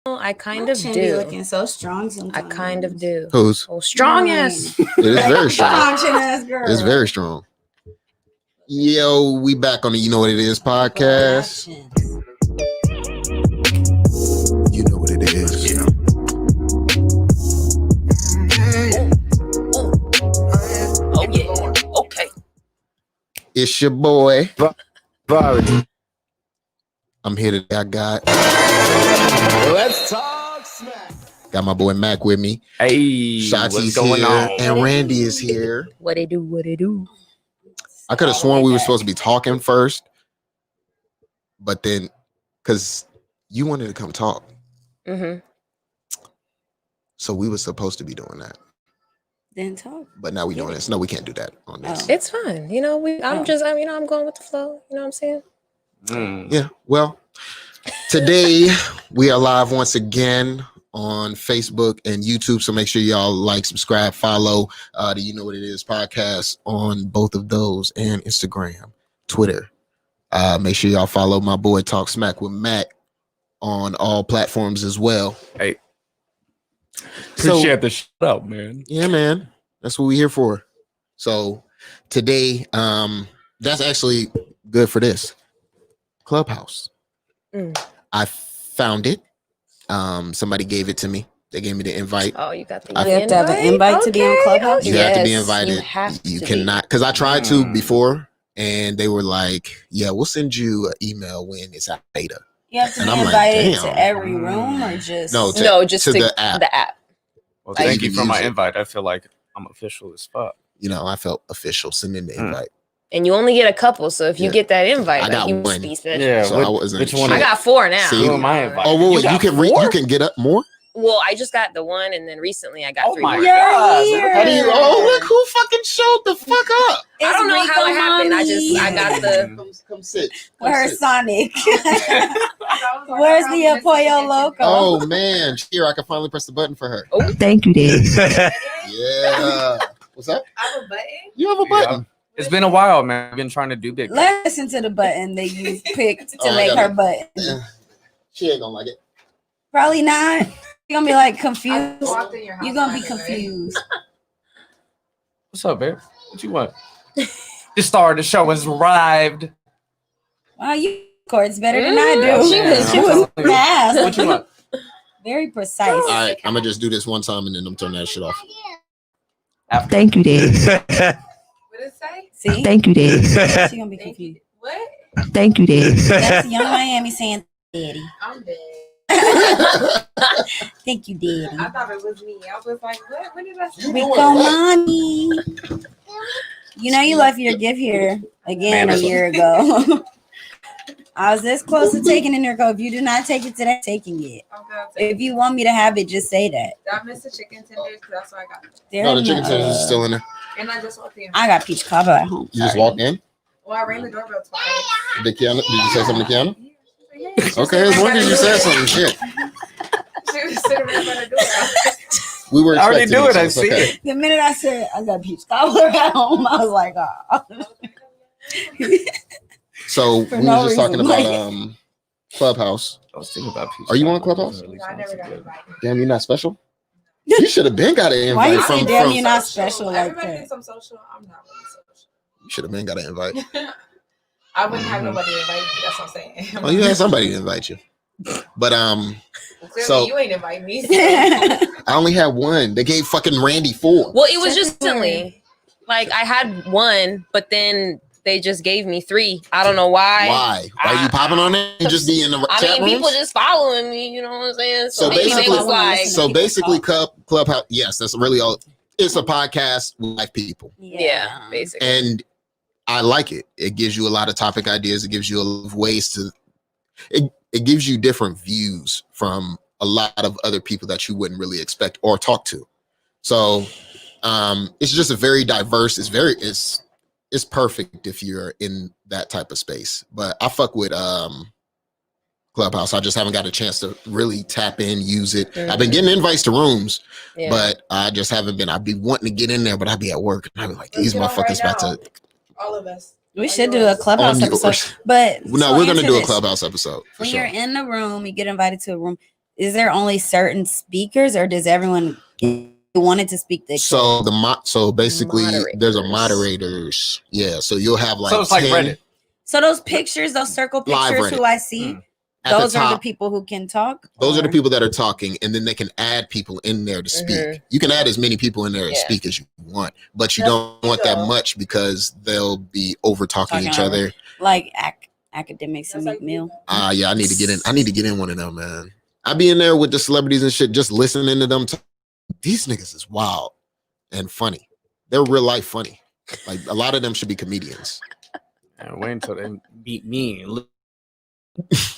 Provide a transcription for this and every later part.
I kind My of chin do. be looking so strong sometimes. I kind of do. Who's? Oh, strong ass. It is very strong. Strong chin ass girl. It's very strong. Yo, we back on the You Know What It Is podcast. You know what it is. Oh yeah. Okay. It's your boy. Vari. I'm here today. I got Let's talk smack. got my boy Mac with me. Hey, Shotzi's what's going here, on? and Randii is here. What they do? What they do? I could have sworn we were supposed to be talking first, but then because you wanted to come talk, so we were supposed to be doing that. Then talk. But now we doing this. No, we can't do that on this. It's fine. You know, I'm going with the flow. You know what I'm saying? Yeah. Well, today we are live once again on Facebook and YouTube. So make sure y'all like, subscribe, follow the You Know What It Is podcast on both of those, and Instagram, Twitter. Make sure y'all follow my boy Talk Smack with Matt on all platforms as well. Hey, appreciate the shout out, man. Yeah, man. That's what we're here for. So today, that's actually good for this Clubhouse. I found it. Somebody gave it to me. They gave me the invite. Oh, you got the You have to have an invite to be on Clubhouse? You have to be invited. You cannot, because I tried to before, and they were like, "Yeah, we'll send you an email when it's out beta." You have to And be I'm like, invited damn. to every room or just just to the app. The app. Well, Like, thank you you can for my use it. invite. I feel like I'm official as fuck. You know, I felt official sending the invite. And you only get a couple, so if you Yeah. get that invite, I got you one. be special. Yeah, So I wasn't which one? sure. I got 4 now. See? Who am I invited? Oh, wait, you got can 4? you can get up more. Well, I just got the one, and then recently I got Oh 3 my more. God. here. How do you? Oh, look who fucking showed the fuck up. I don't know how it happened. I got the. Come sit. Where's Sonic? Where's the Pollo Loco? Oh man, here I can finally press the button for her. Oh, thank you, Dave. Yeah. What's up? I have a button. You have a button. It's been a while, man. I've been trying to do big. Listen to the button that you picked to Oh, I make got her it. button. Yeah. She ain't gonna like it. Probably not. You're gonna be like confused. Walked in your house You're gonna be back in the day. confused. What's up, babe? What you want? The star of the show has arrived. Wow, you chords better than I do. Yeah, She I'm was telling you. fast. What you want? Very precise. All right, I'm gonna just do this one time and then I'm turning that shit off. Thank you, Dave. What did it say? See? Thank you, Dave. She gonna be Thank confused. you. What? Thank you, Dave. That's Young Miami saying daddy. I'm dead. Thank you, daddy. I thought it was me. I was like, what? What did I say? Rico mommy. You know you left your gift here again a year ago. I was this close to taking it, Nirko. If you do not take it today, I'm taking it. Okay, If you want me to have it, just say that. I missed the chicken tenders because that's what I got. There No, the in chicken tenders is still in there. And I just walked in. I got peach cobbler at home. You just Sorry. walked in. Well, I rang the doorbell twice. Did you say something to Kiana? Yeah, she Okay, as long as you said something, shit. She was sitting right by the door. We were I already expecting do it. so I it's see okay. it. The minute I said I got peach cobbler at home, I was like, oh. So For we no were just talking reason. about Clubhouse. I was thinking about peach. Are you on Clubhouse? I never got invited. Damn, you're not special. You should have been got an invite Why you from. say damn from you're not special like Everybody that? thinks I'm social. I'm not really social. you should have been got an invite. I wouldn't have nobody to invite me. That's what I'm saying. Oh, you had somebody to invite you. But Clearly, so- you ain't invite me. I only had one. They gave fucking Randii 4. Well, it was just recently. Like I had 1, but then they just gave me 3. I don't know why. Why? Why are you popping on it? You just be in the I chat mean, people rooms? just following me. You know what I'm saying? So maybe they basically- was like, So basically, Clubhouse. Yes, that's really all. It's a podcast with live people, yeah, basically. and I like it. It gives you a lot of topic ideas. It gives you a lot of ways to. It gives you different views from a lot of other people that you wouldn't really expect or talk to. So it's just a very diverse. It's perfect if you're in that type of space. But I fuck with Clubhouse. I just haven't got a chance to really tap in, use it. I've been getting invites to rooms, Yeah. but I just haven't been. I'd be wanting to get in there, but I'd be at work and I'd be like, these Let's get on motherfuckers right about to. All of us. We should do a Clubhouse On episode. yours. But No, so we're gonna answer do a this. Clubhouse episode for When sure. you're in the room, you get invited to a room. is there only certain speakers, or does everyone wanted to speak the So so basically there's a Moderators. moderators. Yeah. So you'll have like So it's like 10 Reddit. So those pictures, those circle Live pictures, Reddit. who I see, at the those are the top. people who can talk. Those are the or- people that are talking, and then they can add people in there to speak. Mhm. You can add as many people in there to Yeah. speak as you want, but you That's don't want that cool. much because they'll be over talking Talking each over. other. like academics and That's like McMill. Yeah, I need to get in. I need to get in one of them, man. I be in there with the celebrities and shit, just listening to them. These niggas is wild and funny. They're real life funny. Like a lot of them should be comedians. And wait until they beat me.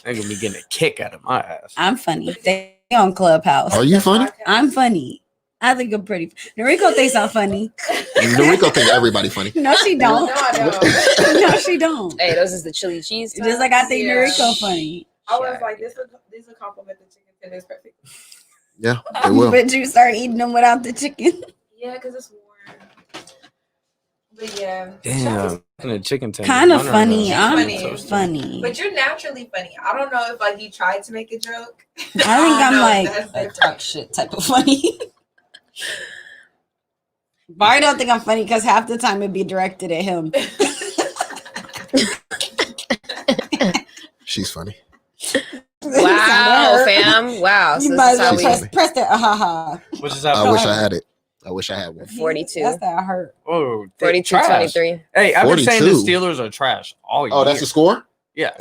They're gonna be getting a kick out of my ass. I'm funny. They on Clubhouse. Are you funny? I'm funny. I think I'm pretty. Noriko thinks I'm funny. Noriko think everybody funny. No, she don't. No, I don't. No, she don't. Hey, those is the chili cheese. Just like I think Yeah. Noriko funny. I was like, this will compliment the chicken tenders perfect. Yeah, they will. But you start eating them without the chicken. Yeah, because it's warm. But yeah. Damn, and a chicken tender. Kind of Wonder funny. She's I'm funny. funny. But you're naturally funny. I don't know if like you tried to make a joke. I think I'm know, like that's a different. talk shit type of funny. But I don't think I'm funny because half the time it'd be directed at him. She's funny. Wow, fam. Wow. You So might this as is well how we press that. Ha. Which is I how wish I had it. I wish I had one. 42. That's that hurt. Oh, 42, trash. 23. Hey, I've been saying the 42. Steelers are trash all year. Oh, that's the score? Yeah.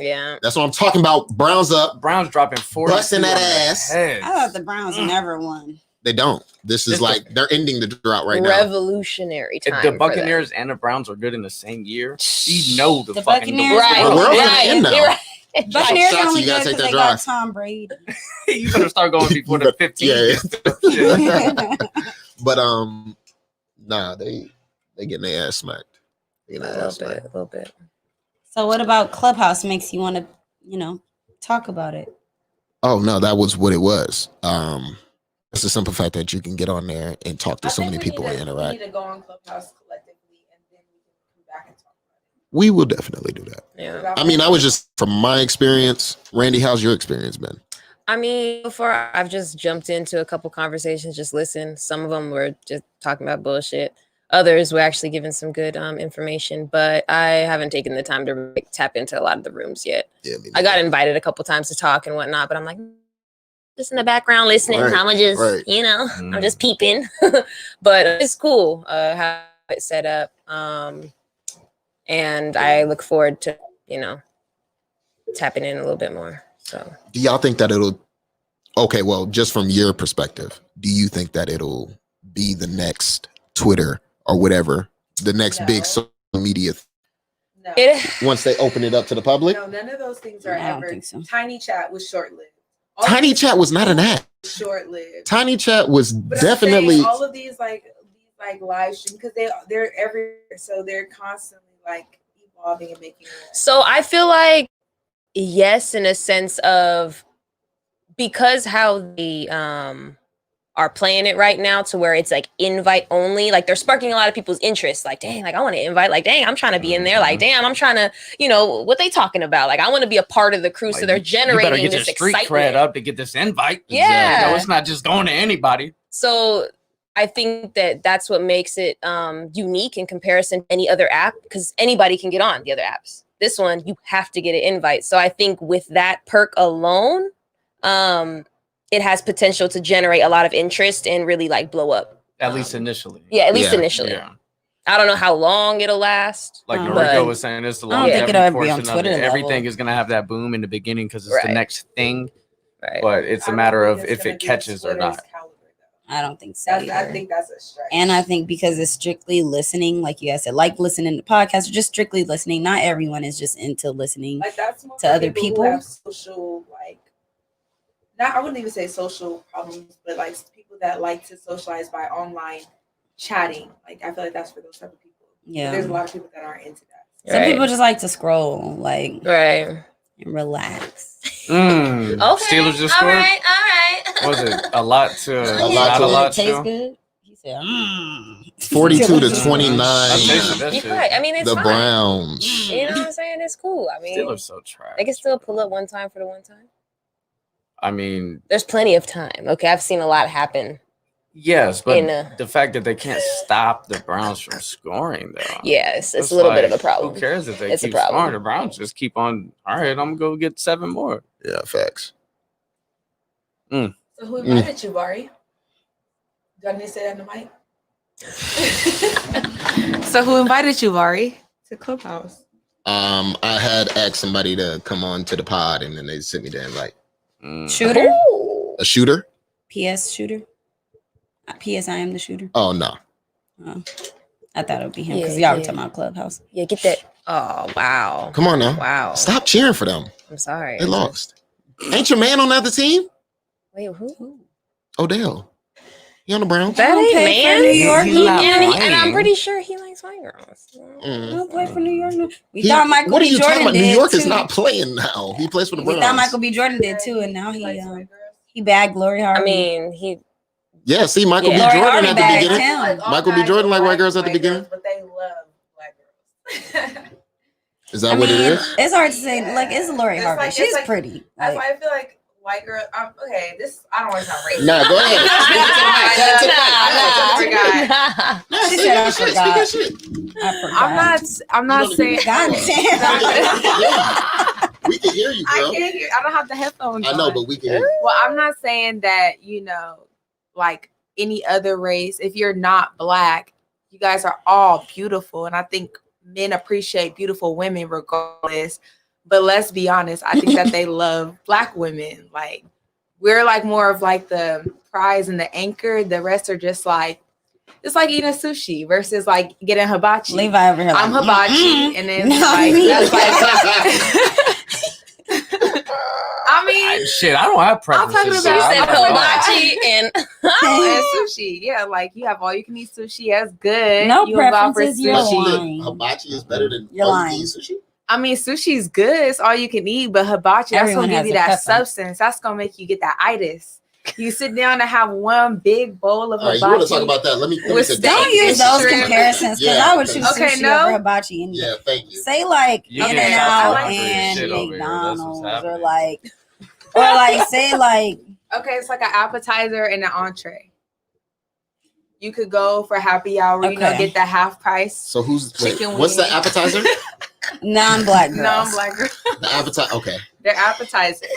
That's what I'm talking about. Browns up. Browns dropping 40. Busting that ass. I thought the Browns never won. They don't. This is It's like they're ending the drought right now. Revolutionary time. If the for them. Buccaneers and the Browns are good in the same year, you know the, The fucking Buccaneers- Right. Well, we're on the right. end now. You're right. Buccaneers Shots, are only you gotta good take because that they got drive. Tom Brady. you better start going before the 15. Yeah. But nah, they getting their ass smacked. They A getting their ass little smacked. bit. A little bit. So what about Clubhouse makes you want to, talk about it? Oh no, that was what it was. It's the simple fact that you can get on there and talk to so many people and We interact. need to go on Clubhouse collectively and then we can come back and talk about We will definitely do that. Yeah. it. I mean, I was just from my experience. Randy, how's your experience been? I mean, before I've just jumped into a couple conversations, just listen. Some of them were just talking about bullshit. Others were actually giving some good information, but I haven't taken the time to tap into a lot of the rooms yet. Yeah, me I got neither. invited a couple times to talk and whatnot, but I'm like, just in the background listening. Right, I'm just, right. I'm just peeping. But it's cool how it's set up. And I look forward to, tapping in a little bit more. So Do y'all think that it'll? Okay, well, just from your perspective, do you think that it'll be the next Twitter or whatever, the next big No. social media No. once they open it up to the public? No, none of those things are I don't ever. think so. Tiny Chat was short lived. Tiny Chat was not an app. Short lived. Tiny Chat was But I'm definitely. saying all of these like live stream because they're everywhere, so they're constantly like evolving and making. So I feel like yes, in a sense of because how they are playing it right now to where it's like invite only, like they're sparking a lot of people's interest. Like, dang, like I want to invite, like, dang, I'm trying to be in there. Like, damn, I'm trying to, what they talking about? Like, I want to be a part of the crew. So they're You better generating get this your street excitement. cred up to get this invite. Yeah. You know, it's not just going to anybody. So I think that that's what makes it unique in comparison to any other app, because anybody can get on the other apps. This one, you have to get an invite. So I think with that perk alone, it has potential to generate a lot of interest and really like blow up. At least initially. Yeah, at least Yeah. initially. Yeah. I don't know how long it'll last. Like But- Noriko was saying, it's the I don't think longevity it'll ever be on portion of Twitter it. level. Everything is going to have that boom in the beginning because it's the Right. next thing. Right. But it's a matter of if it catches or not. I don't think so. I either. think that's a stretch. And I think because it's strictly listening, like you guys said, like listening to podcasts, or just strictly listening. Not everyone is just into listening. like that's more to for other who people. have social not, I wouldn't even say social problems, but like people that like to socialize by online chatting. Like I feel like that's for those type of people. Yeah. There's a lot of people that aren't into that. Some people just like to scroll, like, Right. and relax. Okay. Steelers just all scored. right. Was it a lot to A lot not to- a lot It tastes to? good. He said, 42 to I 29. tasted that You're shit. right. I mean, it's The fine. Browns. You know what I'm saying? It's cool. I mean, Steelers so trash. they can still pull up one time for the one time. I mean, There's plenty of time. Okay, I've seen a lot happen. yes, but In a- the fact that they can't stop the Browns from scoring, though. Yes, it's a little bit of a like, problem. Who cares if they It's a keep problem. scoring? The Browns just keep on. All right, I'm gonna go get 7 more. Yeah, facts. So who invited you, Vari? Do I need to say that in the mic? So who invited you, Vari, to Clubhouse? I had asked somebody to come on to the pod, and then they sent me the invite. Shooter? Ooh. A shooter? PS shooter? PS I am the shooter. Oh no. I thought it would be him because Yeah, y'all were yeah. talking about Clubhouse. Yeah, get that. Oh, wow. Come on now. Wow. Stop cheering for them. I'm sorry. They lost. Ain't your man on the other team? Wait, who? Odell. He on the Browns? That don't ain't pay for man. New York. He's not And I'm playing. pretty sure he likes white girls. I Mm. don't play for New York. No. We He- thought Michael what are B. you talking Jordan about? New did York too. is not playing now. He plays for the We Browns. thought Michael B. Jordan did too, and now he bagged Lori Harvey. I mean, he. Yeah, see, Michael Yeah. B. Lori Jordan Harvey at the bagged beginning. him. Michael B. Jordan like white girls at the beginning? But they love black girls. Is that what it is? It's hard to say. Like, it's Lori It's Harvey. like- it's She's like- pretty. That's Like, why I feel like white girl. Okay, this I don't want to sound racist. Nah, go ahead. Nah, She said, I forgot. Speak your shit. I forgot. I'm not You don't saying. even- God damn. We can hear you, I girl. can't hear. I don't have the headphones. I know, on. but we can hear you. Well, I'm not saying that, like any other race, if you're not black, you guys are all beautiful. And I think men appreciate beautiful women regardless. But let's be honest, I think that they love black women. Like, we're like more of like the prize and the anchor. The rest are just like, it's like eating sushi versus like getting hibachi. Levi over here. I'm like, hibachi, and then No, like, me. that's like I mean, Shit, I don't have talking preferences. about- so I Said don't know. hibachi and and sushi. Yeah, like you have all you can eat sushi. That's good. No You involve for preferences, you're But sushi. lying. hibachi is better than You're all you lying. can eat sushi? I mean, sushi's good. It's all you can eat, but hibachi, that's Everyone gonna has give you a that preference. substance. That's gonna make you get that itis. You sit down and have one big bowl of All right, hibachi. you want to talk about that? Let me With sit steak. down. Don't use those Shrimp. comparisons because Yeah, I would choose okay, sushi no. over hibachi. Anyway. Yeah, thank you. Say like You In get and South Out Carolina and shit over here. That's what's McDonald's or happening. like say like Okay, it's like an appetizer and an entree. You could go for happy hour, Okay. get the half price. So wait, Chicken what's the wings. appetizer? non-black girls. Non-black girl. The appetizer. Okay. They're appetizers.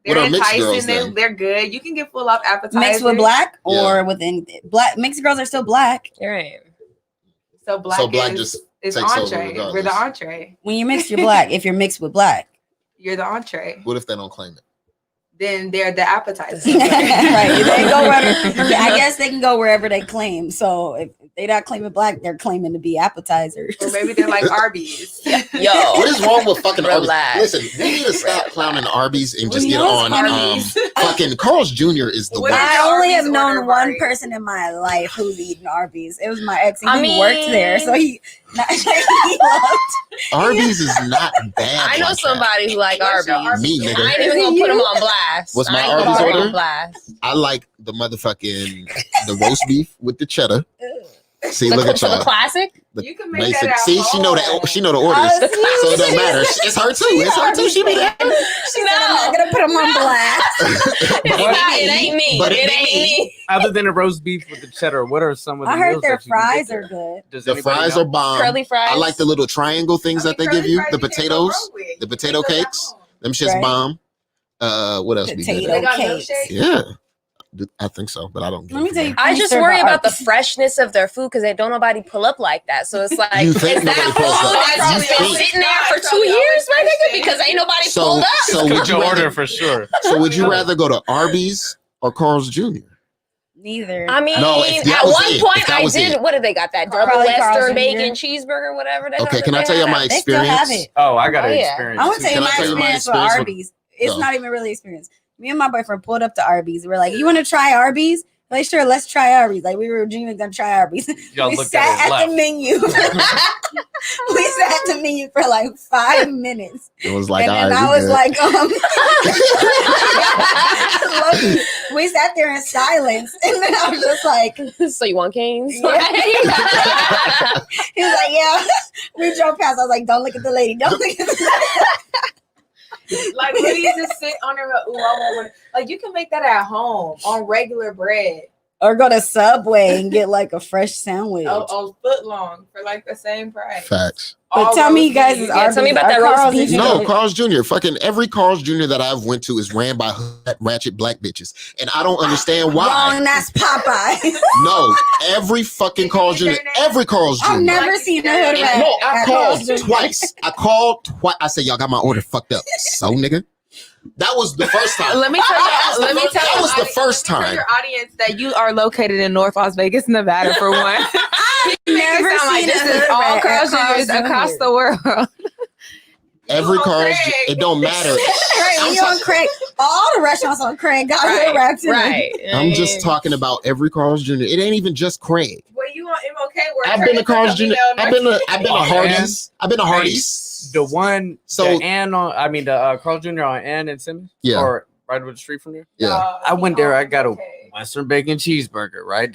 What They're are mixed girls enticing. then? They're good. You can get full up appetizers. Mixed with black or Yeah. with anything. Black mixed girls are still black. you're right. So black, So black is, just is takes over entree. regardless. We're the entree. When you're mixed, you're black. If you're mixed with black. You're the entree. What if they don't claim it? Then they're the appetizer. Right. They go wherever, I guess they can go wherever they claim. So if they're not claiming black, they're claiming to be appetizers. Or maybe they're like Arby's. Yo, What is wrong with fucking Arby's? Relax. Listen, we need to stop clowning Arby's and just You get know on what's funny? fucking Carl's Jr. is the What worst. is I only have Arby's known order, one Vari? person in my life who's eaten Arby's. It was my ex, and I he worked there, so he loved. Arby's is not bad. I know like somebody who like What's your Arby's. Me, nigga. I ain't even gonna put them on blast. What's my I ain't gonna Arby's put 'em order? on blast. that. I like the roast beef with the cheddar. See, look at So the y'all. classic. The You can make basic. that at See, she know home. she know the orders, Oh, so it don't matter. It's her too. It's her too. She be there. She said, I'm not gonna put him on blast. It's not, it ain't me. But It ain't me. Other than a roast beef with the cheddar, what are some of the I heard meals their that you can fries get are there? good. Does The anybody fries know? are bomb. Curly fries. I like the little triangle things that they give you. The potatoes, the potato cakes. Them shit's Right. bomb. What else be Potato good? They got cakes. milkshakes? Yeah, I think so, but I don't. Get Let me it tell from you. I just Serve worry at about the Arby's. freshness of their food because they don't nobody pull up like that. So it's like, You think is that nobody pulls food up? that's You just been think- sitting there for 2 years, my nigga? Because ain't nobody So, pulled up. so would Cook you your order rather? for sure. So would you rather go to Arby's or Carl's Jr.? Neither. I mean, No, if that at was one it, if point that I was did. it. What did they got? That double Probably Carl's Western Jr. bacon cheeseburger, whatever. Okay, can I tell you my They still have experience? it. Oh, I got Oh, an yeah. experience. I want to tell you Can I my tell you my experience with experience with- Arby's. It's Go. not even really experience. Me and my boyfriend pulled up to Arby's. We're like, "You want to try Arby's?" Like, sure, let's try Arby's. Like, we were dreaming gonna try Arby's. Y'all we looked sat at it at the left. menu. We sat at the menu for like 5 minutes, It was like, and all then right, I was we good. like, we sat there in silence, and then I was just like, So you want canes? Yeah. he was like, "Yeah." We drove past. I was like, "Don't look at the lady. Don't look at the lady." Like, really just sit on her. Ooh, I want one. Like, you can make that at home on regular bread. Or go to Subway and get like a fresh sandwich. Oh, foot long for like the same price. Facts. But All tell me, you roast guys, beef. tell me about that roast Carl's beef. No, Carl's Jr. Fucking every Carl's Jr. that I've went to is ran by ratchet black bitches, and I don't understand why. Wrong, that's Popeye. No, every fucking Carl's Jr. Every Carl's Jr. I've never seen a hood rat. No, I at called Carl's Jr. twice. I said, y'all got my order fucked up. So, nigga, that was the first time. Let me tell you. That was the first Tell time. your audience that you are located in North Las Vegas, Nevada, for one. Never It sound like seen this a is hood all rat at Carl's Carl's Jr.'s across Jr. the world. Every Oh, Carl's, Craig. it don't matter. Craig, we on Craig. All the restaurants on Craig got hood rats in them. Right. I'm just talking about every Carl's Jr. It ain't even just Craig. Well, you on MLK? Where I've been to Carl's Craig Jr. is a I've been to Oh, Hardee's. I've been to Hardee's. The one, So- the Ann on, I mean, the Carl Jr. on Ann and Simmons? Yeah. Or right over the street from there? Yeah. I went there, I got a Western bacon cheeseburger, right?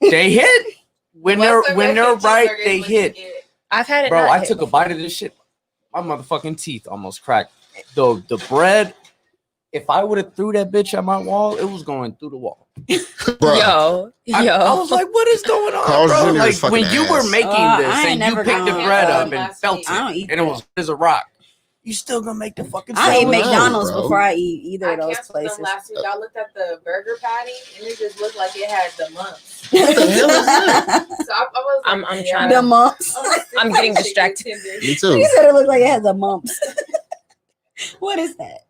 They hit. When they're right, they hit. I've had it. Bro, not I hit took a before. bite of this shit. My motherfucking teeth almost cracked. The bread, if I would have threw that bitch at my wall, it was going through the wall. Bruh. I was like, what is going on, Carl's bro? Jr. Like is fucking when you were ass. making I this ain't and you never picked the gone bread there up and last felt week. I don't it, eat and it that. was as a rock. You still gonna make the fucking I eat sandwich? No, McDonald's bro. before I eat either I of those canceled places. them last week. I looked at the burger patty and it just looked like it had the mumps. What the hell is that? So I was like, I'm yeah. trying The to- mumps. I'm getting distracted. Me too. You said it looked like it had the mumps. What is that?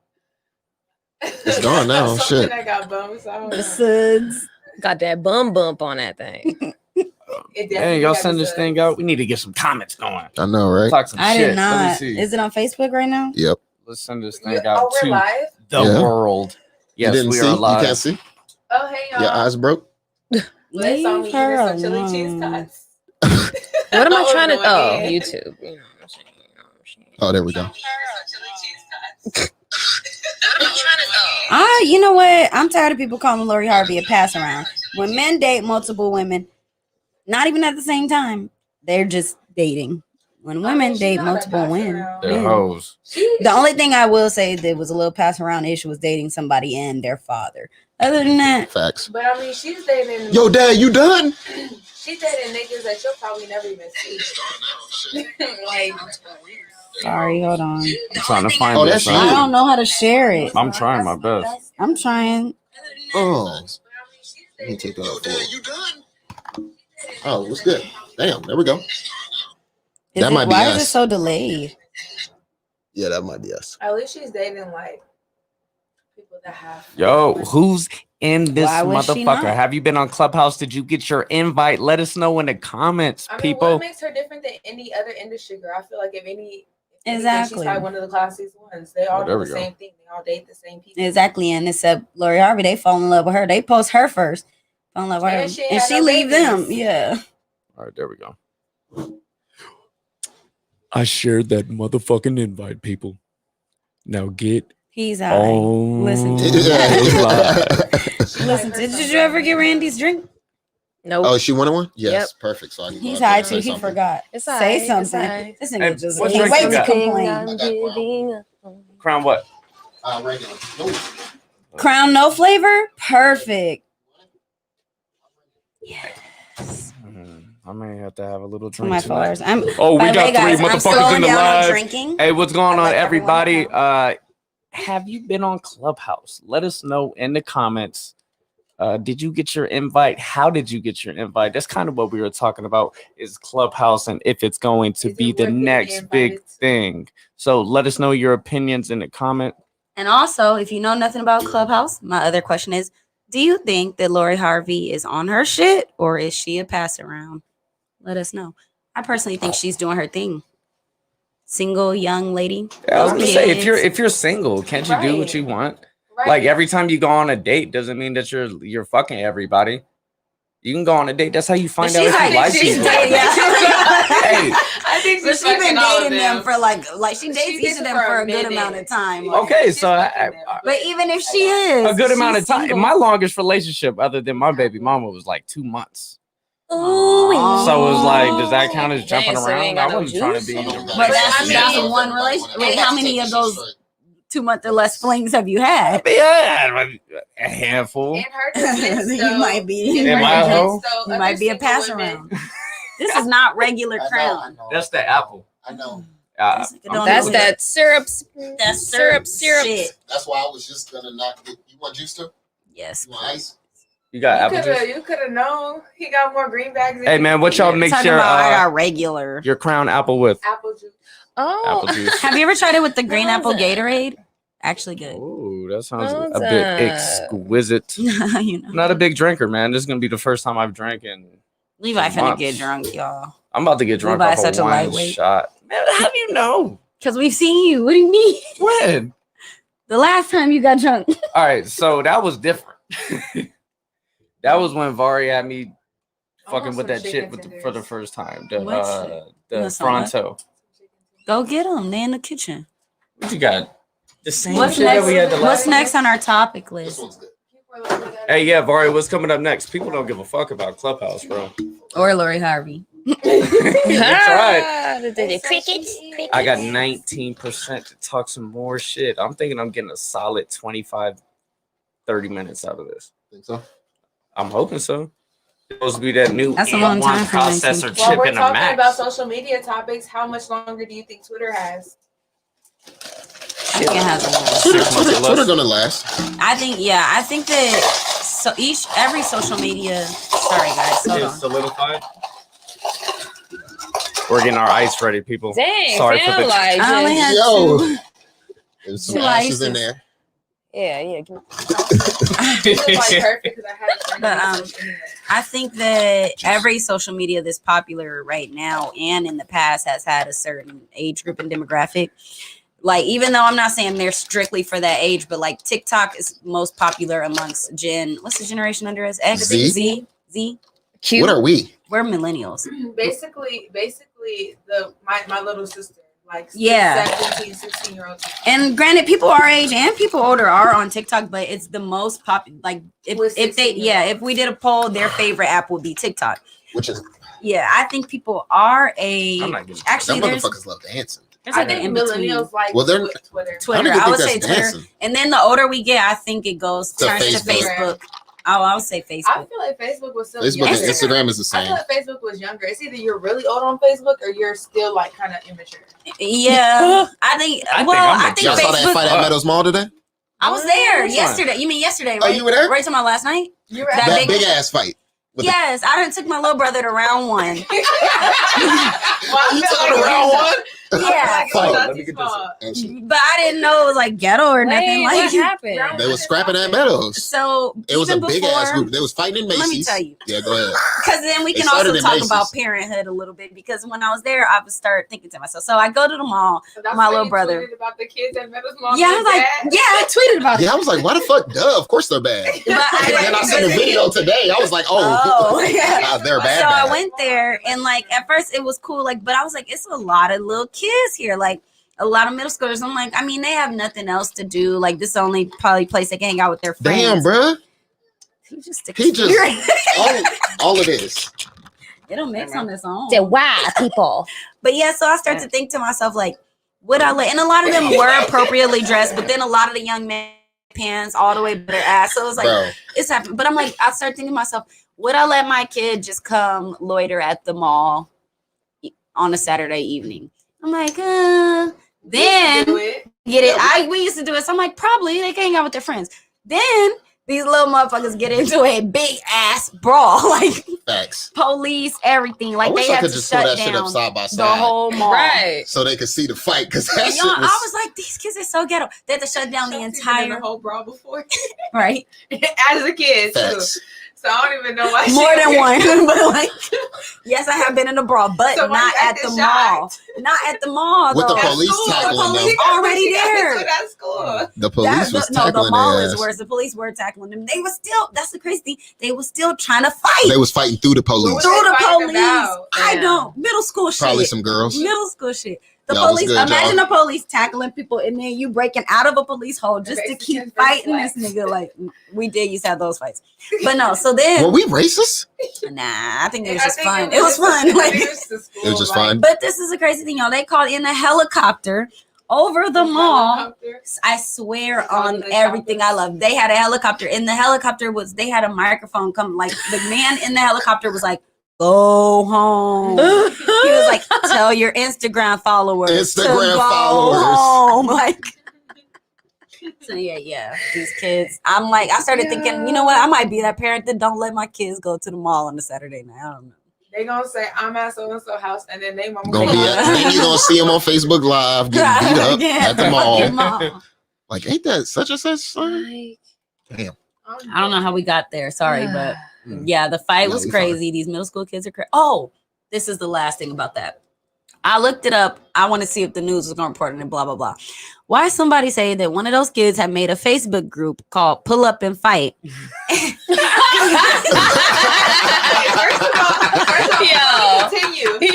It's gone now, Something shit. that got bumps. I don't The know. suds. Got that bump on that thing. It definitely Hey, y'all got send the this thing out. We need to get some comments going. I know, right? Talk some I shit. did Let me not. see. Is it on Facebook right now? Yep. Let's send this You- thing out oh, we're to live? the Yeah. world. Yes, you didn't we see? are You live. can't see? Oh, hey, y'all. Your eyes broke? Well, it's on me Leave eating her some chili cheese alone. tots. What am I was trying to? going Oh, in. YouTube. You know what I'm saying? Oh, there we go. You know what? I'm tired of people calling Lori Harvey a pass around. When men date multiple women, not even at the same time, they're just dating. When women she's date not a multiple pass women, around. They're men. hoes. The only thing I will say that was a little pass around issue was dating somebody and their father. Other than that, Facts. But I mean, she's dating. Yo, Dad, you done? She's dating niggas that you'll probably never even see. Like, sorry, hold on. I'm trying to find Oh, this. that's you. I don't know how to share it. I'm trying my best. I'm trying. Oh. Let me take that off. Oh, what's good? Damn, there we go. That might be why us. is it so delayed? Yeah, that might be us. at least she's dating like people that have. Yo, who's in this Why would she motherfucker? not? Have you been on Clubhouse? Did you get your invite? Let us know in the comments, I mean, people. what makes her different than any other industry girl? I feel like if anything, Exactly. she's probably one of the classiest ones. They all Oh, there do we the go. same thing. They all date the same people. Exactly, and except Lori Harvey, they fall in love with her. They post her first, fall in love with her, And she ain't and had she no leave them. babies. Yeah, All right, there we go. I shared that motherfucking invite, people. Now get he's all right. on. Listen to Yeah. Listen, did you ever get Randy's drink? Nope. Oh, she wanted one? Yes, Yep. perfect. So I can go He's out there high and too. say He something. forgot. It's Say alright, it's something. alright. This Hey, nigga just what can't drink wait you to got? complain. Crown what? Regular. Nope. Crown no flavor, perfect. I may have to have a little To drink my tonight. followers, I'm. Oh, we by the got way, guys, three I'm motherfuckers slowing in the down on live. drinking. Hey, what's going I'd on, like everyone to everybody? know. Have you been on Clubhouse? Let us know in the comments. Did you get your invite? How did you get your invite? That's kind of what we were talking about, is Clubhouse and if it's going to Is be it the worth getting next big invited to? thing. So let us know your opinions in the comment. And also, if you know nothing about Clubhouse, my other question is, do you think that Lori Harvey is on her shit or is she a pass around? Let us know. I personally think she's doing her thing. Single young lady. I was no gonna say, kids. if you're single, can't you do what Right. you want? Right. Like every time you go on a date doesn't mean that you're fucking everybody. You can go on a date. That's how you find out she's if you like she's people. dating. Hey, I think But she's she's been fucking all of dating them for like she dates She each dates of them for for a a good minute. amount of time. Yeah. Like, okay, She's so fucking them, but even if she is a good amount of she's time. single. My longest relationship, other than my baby mama, was like 2 months. Ooh, So it was like, does that count as Dang, jumping so you around? ain't got I no wasn't trying to juice? be. But that's I mean- one relationship. Wait, how many of those 2-month or less flings have you had? Yeah, a handful. In her defense, You though, might be. in Am her I a defense, hoe? though, You other might be a single pass women- around. This is not regular crown. That's the apple. I know. That's That's that syrup. That's syrup. shit. That's why I was just gonna not get. You want juice too? Yes. You want ice? You got apple juice? You could have known. He got more greenbacks. than Hey you. man, what y'all mix Talking your about I got regular. your crown apple with? Apple juice. Oh, Apple juice. Have you ever tried it with the green How's apple that? Gatorade? Actually good. Ooh, that sounds How's a bit that? exquisite. You know. I'm not a big drinker, man. This is gonna be the first time I've drank in. Levi finna months. get drunk, y'all. I'm about to get drunk Levi's off such of a one lightweight. shot. Man, how do you know? Because we've seen you. What do you mean? When? The last time you got drunk. All right, so that was different. That was when Vari had me I fucking want with some that shit chicken for tenders. the first time. What shit? The want some what? Fronto. Go get them. They in the kitchen. What you got? The same What's shit that next? we had the last What's time? next on our topic This list? one's good. Hey, yeah, Vari, what's coming up next? People don't give a fuck about Clubhouse, bro. Or Lori Harvey. That's right. The crickets. I got 19% to talk some more shit. I'm thinking I'm getting a solid 25, 30 minutes out of this. Think so? I'm hoping so. It's supposed to be that new That's a long M1 time for processor 19. While chip we're in a talking Mac. about social media topics, how much longer do you think Twitter has? I think it has a lot. 6 months or Twitter less. gonna last. I think that every social media. Sorry guys, hold It's on. solidified. We're getting our ice ready, people. Dang, Sorry for sound the- like I only just- had Yo. two. There's some Two ashes in ices. there. yeah. It was like perfect because I had But, I think that every social media that's popular right now and in the past has had a certain age group and demographic. Like, even though I'm not saying they're strictly for that age, but like TikTok is most popular amongst what's the generation under us? X, Z? Z. Cute. What are we? We're millennials. basically my little sister, like Yeah. 17, 16-year-old. And granted, people our age and people older are on TikTok, but it's the most popular. Like, With if we did a poll, their favorite app would be TikTok. Which is Yeah, I think people are I'm not getting actually them there's motherfuckers love dancing. there's I like an think in between. millennials like Well, they're- Twitter. I Twitter. don't even I would think say that's Twitter. dancing. And then the older we get, I think it goes To turns to Facebook. Facebook. I would say I Facebook. feel like Facebook was still Facebook and younger. Instagram is the I feel same. like Facebook was younger. It's either you're really old on Facebook or you're still like kind of immature. Yeah, I think. I think Well, I'm I think Y'all saw that Facebook. fight at Meadows Mall today? I was there Which one? yesterday. You mean yesterday? Oh, Right? you were there? Right to my last night. You were That That big- big ass fight. With the- Yes, I done took my little brother to round one. You took him to round one? Yeah. Let me get this. And she- But I didn't know it was like ghetto or nothing Wait, like what happened? Round- They was scrapping at Meadows. So It was a even big ass before- group. They was fighting in Macy's. Let me tell you. Yeah, go ahead. Because then we They can also started in talk Macy's. about parenthood a little bit. Because when I was there, I would start thinking to myself. So I go to the mall. That's My why little you brother. tweeted about the kids at Meadows Mall. Yeah, I was like, yeah, I tweeted about it. Yeah, I was like, why the fuck? Duh, of course they're bad. But And then I seen the video today. I was like, oh, yeah. they're bad. So I bad. went there and like at first it was cool, like, but I was like, it's a lot of little kids here, like a lot of middle schoolers. I'm like, I mean, they have nothing else to do. Like, this is the only probably place they can hang out with their friends. Damn, bruh. He just All it is. It'll mix on its own. The wow people. But yeah, so I start to think to myself, like, would I let? And a lot of them were appropriately dressed, but then a lot of the young men pants all the way to their ass. So it was like, Bro, it's happening. But I'm like, I start thinking to myself, would I let my kid just come loiter at the mall on a Saturday evening? I'm like, then do it. get it. We used to do it. So I'm like, probably they can hang out with their friends. Then these little motherfuckers get into a big ass brawl, like facts. police, everything. Like I wish they I had could to just pull shut that shit up down side by the side whole mall. Right. so they could see the fight because that And shit y'all, I was. was like, these kids are so ghetto. They had to shut down the I've seen them in entire the whole brawl before right. as a kid too. Facts. So I don't even know why. More she- than one, but like, yes, I have been in a brawl, but So why not you at the acting mall. shocked? Not at the mall. With the though. At police school, tackling the them. police Already there. At school. The police was no, the tackling mall their is ass. worse. The police were tackling them. They were still. That's the crazy thing. They were still trying to fight They was fighting through the police. through the they fighting police. about? I Damn. don't. Middle school shit. Probably some girls. Middle school shit. The Y'all was police. good, Imagine y'all. the police tackling people, and then you breaking out of a police hole just to keep Mexican fighting versus this nigga. Like we did used to have those fights, but no. So then, Were we racist? nah, I think it was I just think fun. It was fun. I Like, think it was just It was just like, fun. but this is a crazy thing, y'all. They called in a helicopter over the mall. Helicopter. I swear It's all on the everything I helicopters. love. They had a helicopter. In the helicopter they had a microphone come. Like the man in the helicopter was like, "Go home." He was like, "Tell your Instagram followers to Instagram go followers. home." Like, so yeah. These kids. I'm like, I started thinking, you know what? I might be that parent that don't let my kids go to the mall on a Saturday night. I don't know. They gonna say I'm at so and so house, and then they mama Gonna be then you gonna see him on Facebook Live getting beat up Yeah, at the mall. fucking mall. Like, ain't that such and such? Son? Like, Damn. I don't know how we got there. Sorry, but yeah, the fight No, was we crazy. These middle school kids are crazy. Oh, this is the last thing about that. I looked it up. I want to see if the news was going to report it and blah, blah, blah. Why somebody say that one of those kids had made a Facebook group called Pull Up and Fight? Yo. Continue. Yo.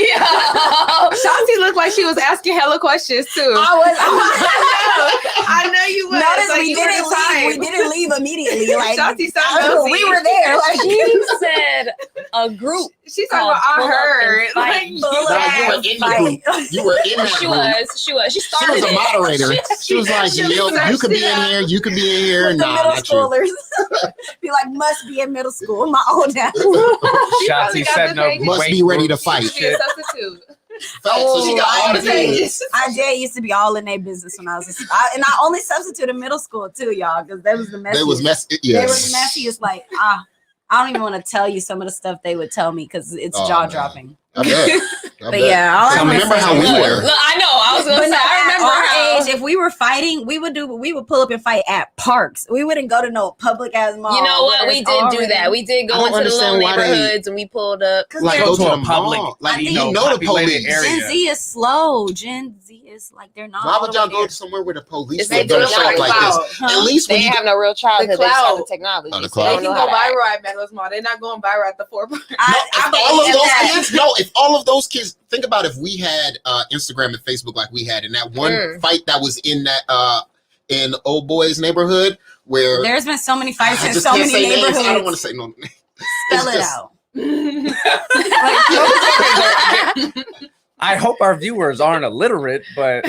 Shanti looked like she was asking hella questions too. I know you was. Notice like, we you were didn't the type. leave. We didn't leave immediately. Like, Shanti so we nosy. were there. Like, She said a group. She's talking about Pull I up heard. and fight. Like, Pull Nah, up you were and in the fight. group. You were in that She group. was. She She started was a it. moderator. She was like, she was "Yo, you could be in here. You could be in here." With the Nah, middle not you. schoolers. Be like, must be in middle school. My old ass. She probably Shotzi got setting the up thing. Must weight be ready to groups and fight. She be a shit. substitute. Facts. So she got all the I did. things. I did. Used to be all in their business when I was and I only substituted middle school too, y'all, because that was the messiest. They was messy. They were Yes. the messiest. Like, I don't even want to tell you some of the stuff they would tell me because it's Oh, jaw man. dropping. I bet. But yeah, all I I wanna remember say how is- we were. Look, I know. I was But gonna say. no, I remember at our how. age, if we were fighting, we would pull up and fight at parks. We wouldn't go to no public ass mall. You know what? where We it's did do already- that. We did I go don't into the little understand why they- neighborhoods and we pulled up. Like, Go go to to a the public, mall. Like, you you know, know the populated police. area. Gen Z is slow. Gen Z is like they're not. Why all would the y'all way go there. to somewhere where the police It's are they going to do show up not like clout. this? Huh? At least They when you have no real childhood. They just have clout. the technology. Oh, the so they clout. They don't can know how go to act. viral at Meadows Mall. They're not going viral at the Four Park. if all of those kids, think about if we had Instagram and Facebook like we had, and that one fight that was in that in old boys neighborhood where There's been so many fights I in just so can't many say names. neighborhoods. I don't want to say no names. Spell It's it just- out. I hope our viewers aren't illiterate, but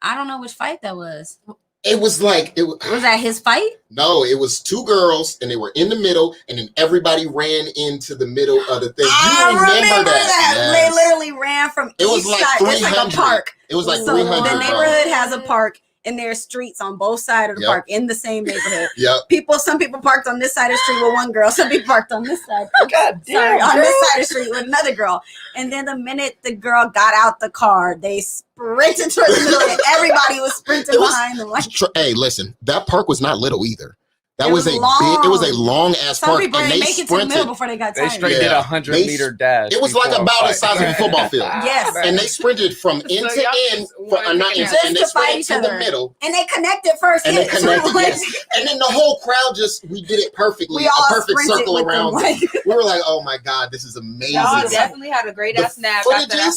I don't know which fight that was. It was like Was that his fight? No, it was two girls and they were in the middle, and then everybody ran into the middle of the thing. I You remember that? They Yes. literally ran from It was each like side. It's like a 300. park. It was like So 300. the bro. neighborhood has a park, and there's streets on both sides of the Yep. park in the same neighborhood. Yep. Some people parked on this side of the street with one girl. Some people parked on this side. God Sorry, on this side of the street with another girl. And then the minute the girl got out the car, they sprinted towards the middle, and everybody was sprinting It was- behind them. Like, Hey, listen, that park was not little either. That It was was a long. big. It was a long ass some park, people and didn't they make it to the middle sprinted. before they got they tired. straight Yeah. did 100-meter dash. It was like before a about the fight. size of a football field. Yes. And they sprinted from end So to y'all end, just wanted not to end, connect. and they Just to fight sprinted each to the other. middle. And they connected first. And they hit, too. connected, Like, yes. And then the whole crowd we did it perfectly. we all A perfect sprinted circle with them, around them. like, We were like, oh my God, this is amazing. Y'all definitely had a great The ass snap after that.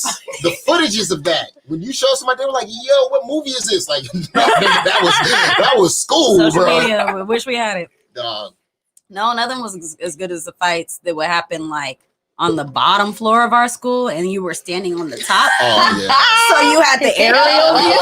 footages of that. When you show somebody, they were like, yo, what movie is this? Like, that was school, social bro. media. We wish we had it. Dog. No, nothing was as good as the fights that would happen like on the bottom floor of our school, and you were standing on the top. Oh, yeah. So you had the aerial view.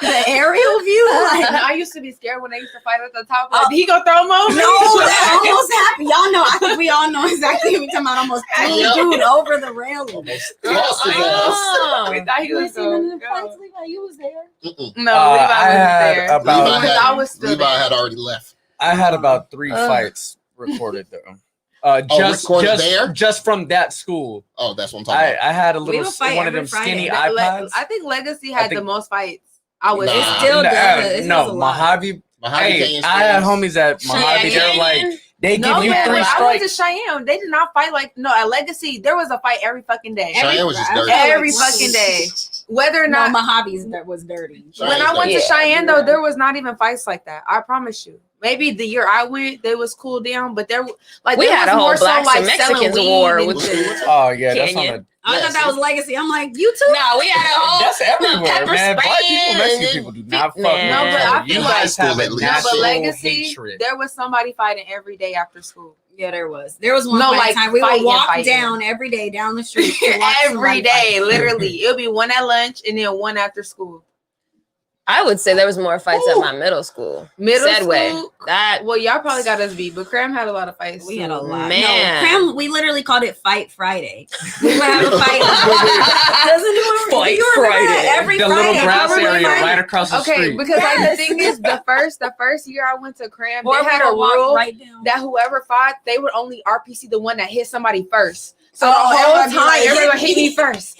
The aerial view. Like, I used to be scared when they used to fight at the top. Like, he gonna throw him over? no, that almost happened. Y'all know. I think we all know exactly what we're talking about. Almost threw Yep. dude over the railing. Almost tossed his ass. We thought he You was ain't seen none going of to the fights, go. Levi? You was there. Mm-mm. No, I Levi wasn't had there. about- I was still Levi there. had already left. I had about 3 fights recorded though. Recorded there? Just from that school. Oh, that's what I'm talking about. I had a We little would fight one of every them Friday. skinny Le- iPods. I think Legacy I had think- the most fights. I was Nah. It still does. It no, does a lot. Mojave. Mojave Hey, Canyon's I had friends. homies at Mojave. They're like, they give no, you man, 3 when I went to strikes. Cheyenne, they did not fight like at Legacy. There was a fight every fucking day. Cheyenne was just dirty. Every fucking day. Whether or No, not Mojave's that was dirty. when I went to Yeah. Cheyenne though, there was not even fights like that. I promise you. Maybe the year I went, they was cooled down, but there We there had was a whole more so Blacks like and selling Mexicans weed war and with shit. the Oh yeah, that's on Canyon. I Yeah, thought that see? was legacy. I'm like, you too? No, we had a whole That's everywhere, pepper man. Black people, spraying Mexican and people do not fuck. man. No, but I you feel guys like- have a No, but No, but natural legacy, hatred. there was somebody fighting every day after school. Yeah, there was. There was one No, point like, in time we would fighting, walk fighting. down every day down the street to watch Every somebody day, fight. literally. It'll be one at lunch and then one after school. I would say there was more fights at my middle school. Middle Sedway. school? That Well, y'all probably got us beat, but Cram had a lot of fights. We too. had a lot. Man. No, Cram, we literally called it Fight Friday. We would have a fight. Doesn't anyone Fight you remember that? Friday. Every The Friday. little grass Every area Friday. right across the Okay, street. because like the Yes. thing is, the first year I went to Cram, Or they we had a would walk rule right down. that whoever fought, they would only RPC the one that hit somebody first. So Oh, the whole everybody be time, like, everyone hit hit me. me first.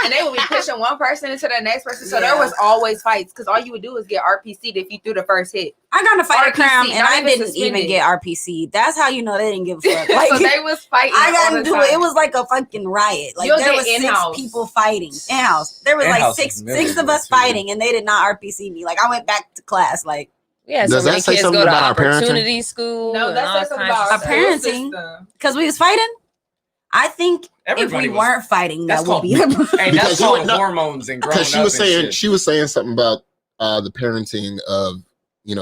And they would be pushing one person into the next person. So there Yeah. was always fights because all you would do is get RPC'd if you threw the first hit. I got in a fight at RPC, Cram and not I even didn't suspended. even get RPC. That's how you know they didn't give a fuck. Like, So they was fighting. I got all the into time. it. It was like a fucking riot. Like You'll there get was six in-house. people fighting in-house. There was like In-house six is of us miserable, too. fighting, and they did not RPC me. Like I went back to class. Like we had Does so many that say kids something go to about our parenting? opportunity school. No, and that's all something kinds about of our stuff. parenting. system. because we was fighting. I think Everybody if we was- weren't fighting, that's that would called- be the Hey, Because that's you called would know- hormones and growing Because up and shit. she was saying something about the parenting of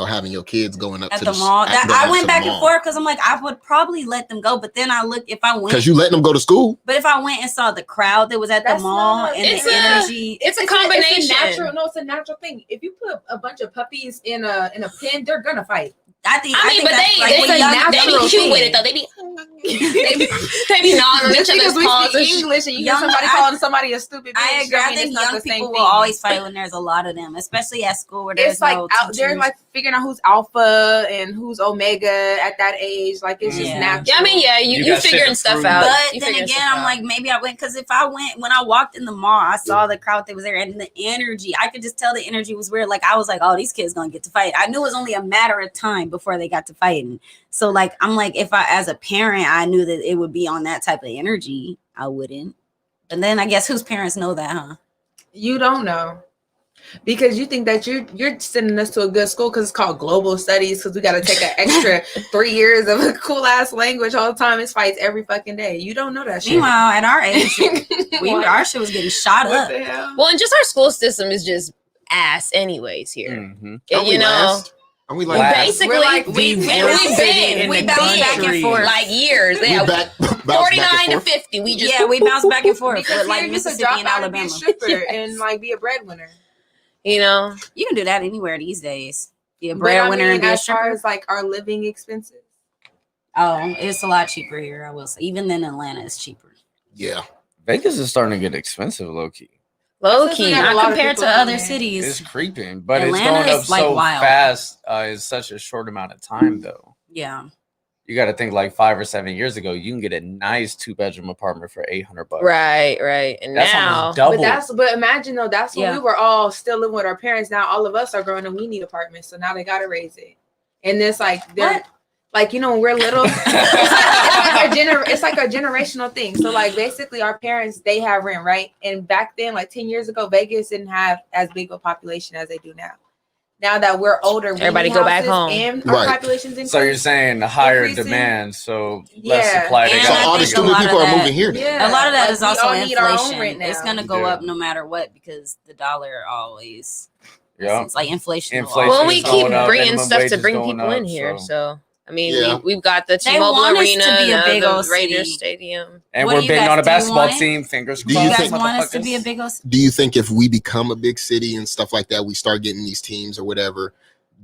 having your kids going up at to the mall. going I up went to back the and mall. forth because I'm like, I would probably let them go, but then I look if I went. Because you letting them go to school. But if I went and saw the crowd that was at That's the mall not- and It's the a- energy, It's a It's a combination. natural. No, it's a natural thing. If you put a bunch of puppies in a pen, they're gonna fight. I think. I mean, but that's they like it's when a young- they natural be cute thing. with it though. They be they be gnawing on each Just because other's we paws. speak and shit. English and you hear Young- somebody I- calling somebody a stupid bitch, I agree. I mean, think it's not young the same people will thing. always fight when there's a lot of them, especially at school where there's It's like no they're teachers. like figuring out who's alpha and who's omega at that age. Like it's just Yeah. natural. Yeah, I mean, yeah, you You got shit figuring to stuff prove. out. But You then figuring again, stuff I'm out. like, maybe I went because if I went when I walked in the mall, I saw the crowd that was there and the energy. I could just tell the energy was weird. Like I was like, oh, these kids gonna get to fight. I knew it was only a matter of time before they got to fighting. So like, I'm like, if I as a parent, I knew that it would be on that type of energy, I wouldn't. And then I guess whose parents know that, huh? You don't know. Because you think that you're sending us to a good school because it's called global studies because we got to take an extra 3 years of a cool ass language all the time. It's fights every fucking day. You don't know that shit. Meanwhile, at our age, our shit was getting shot What up. the hell? Well, and just our school system is just ass, anyways. Here, Mhm. Aren't we you know, last? Are we we last? basically We're like we've the been worst city in we the bounce back and country. forth. like years. We Yeah, back, bounce back 49 and to forth. 50. We just Yeah, we bounce back and forth Because with like here you could Mississippi drop and out and be a Alabama. stripper Yes. and like be a breadwinner. you know. You can do that anywhere these days. Be a But I breadwinner and mean, be a as far stripper. as like our living expenses, Oh, it's a lot cheaper here, I will say. Even in Atlanta, it's cheaper. Yeah. Vegas is starting to get expensive, low key. Low Since we key. got a Not lot of compared to people other here. It's cities. creeping, but Atlanta it's going up is, like, so wild. fast in such a short amount of time, though. Yeah. You got to think like 5 or 7 years ago, you can get a nice 2-bedroom apartment for $800. Right, right. And That's now almost double. but imagine though, that's when Yeah. we were all still living with our parents. Now all of us are growing and we need apartments, so now they gotta raise it. And it's like they're What? like when we're little, it's like a generational thing. So like basically our parents, they have rent, right? And back then, like 10 years ago, Vegas didn't have as big a population as they do now. Now that we're older, we Everybody need go back houses home. and our Right. population's increased. So you're saying the higher Increasing. demand, so less Yeah. supply. They And So got I all think the a stupid lot people of are that- moving here. then. Yeah, A lot of that like, is we also all need our own inflation. rent now. It's going to go Yeah. up no matter what because the dollar always. Yeah. It's like inflation. will Inflation well, always we is go keep going up. up, bringing minimum stuff wage to is bring going people in up, here. so- So I mean, Yeah. we've got the They T-Mobile want us Arena, to be a big the old Raiders city. Stadium. And What we're do you betting guys- on a do you basketball want it? team. Fingers Do You you crossed, guys think- want us to be a motherfuckers. big old. Do you think if we become a big city and stuff like that, we start getting these teams or whatever?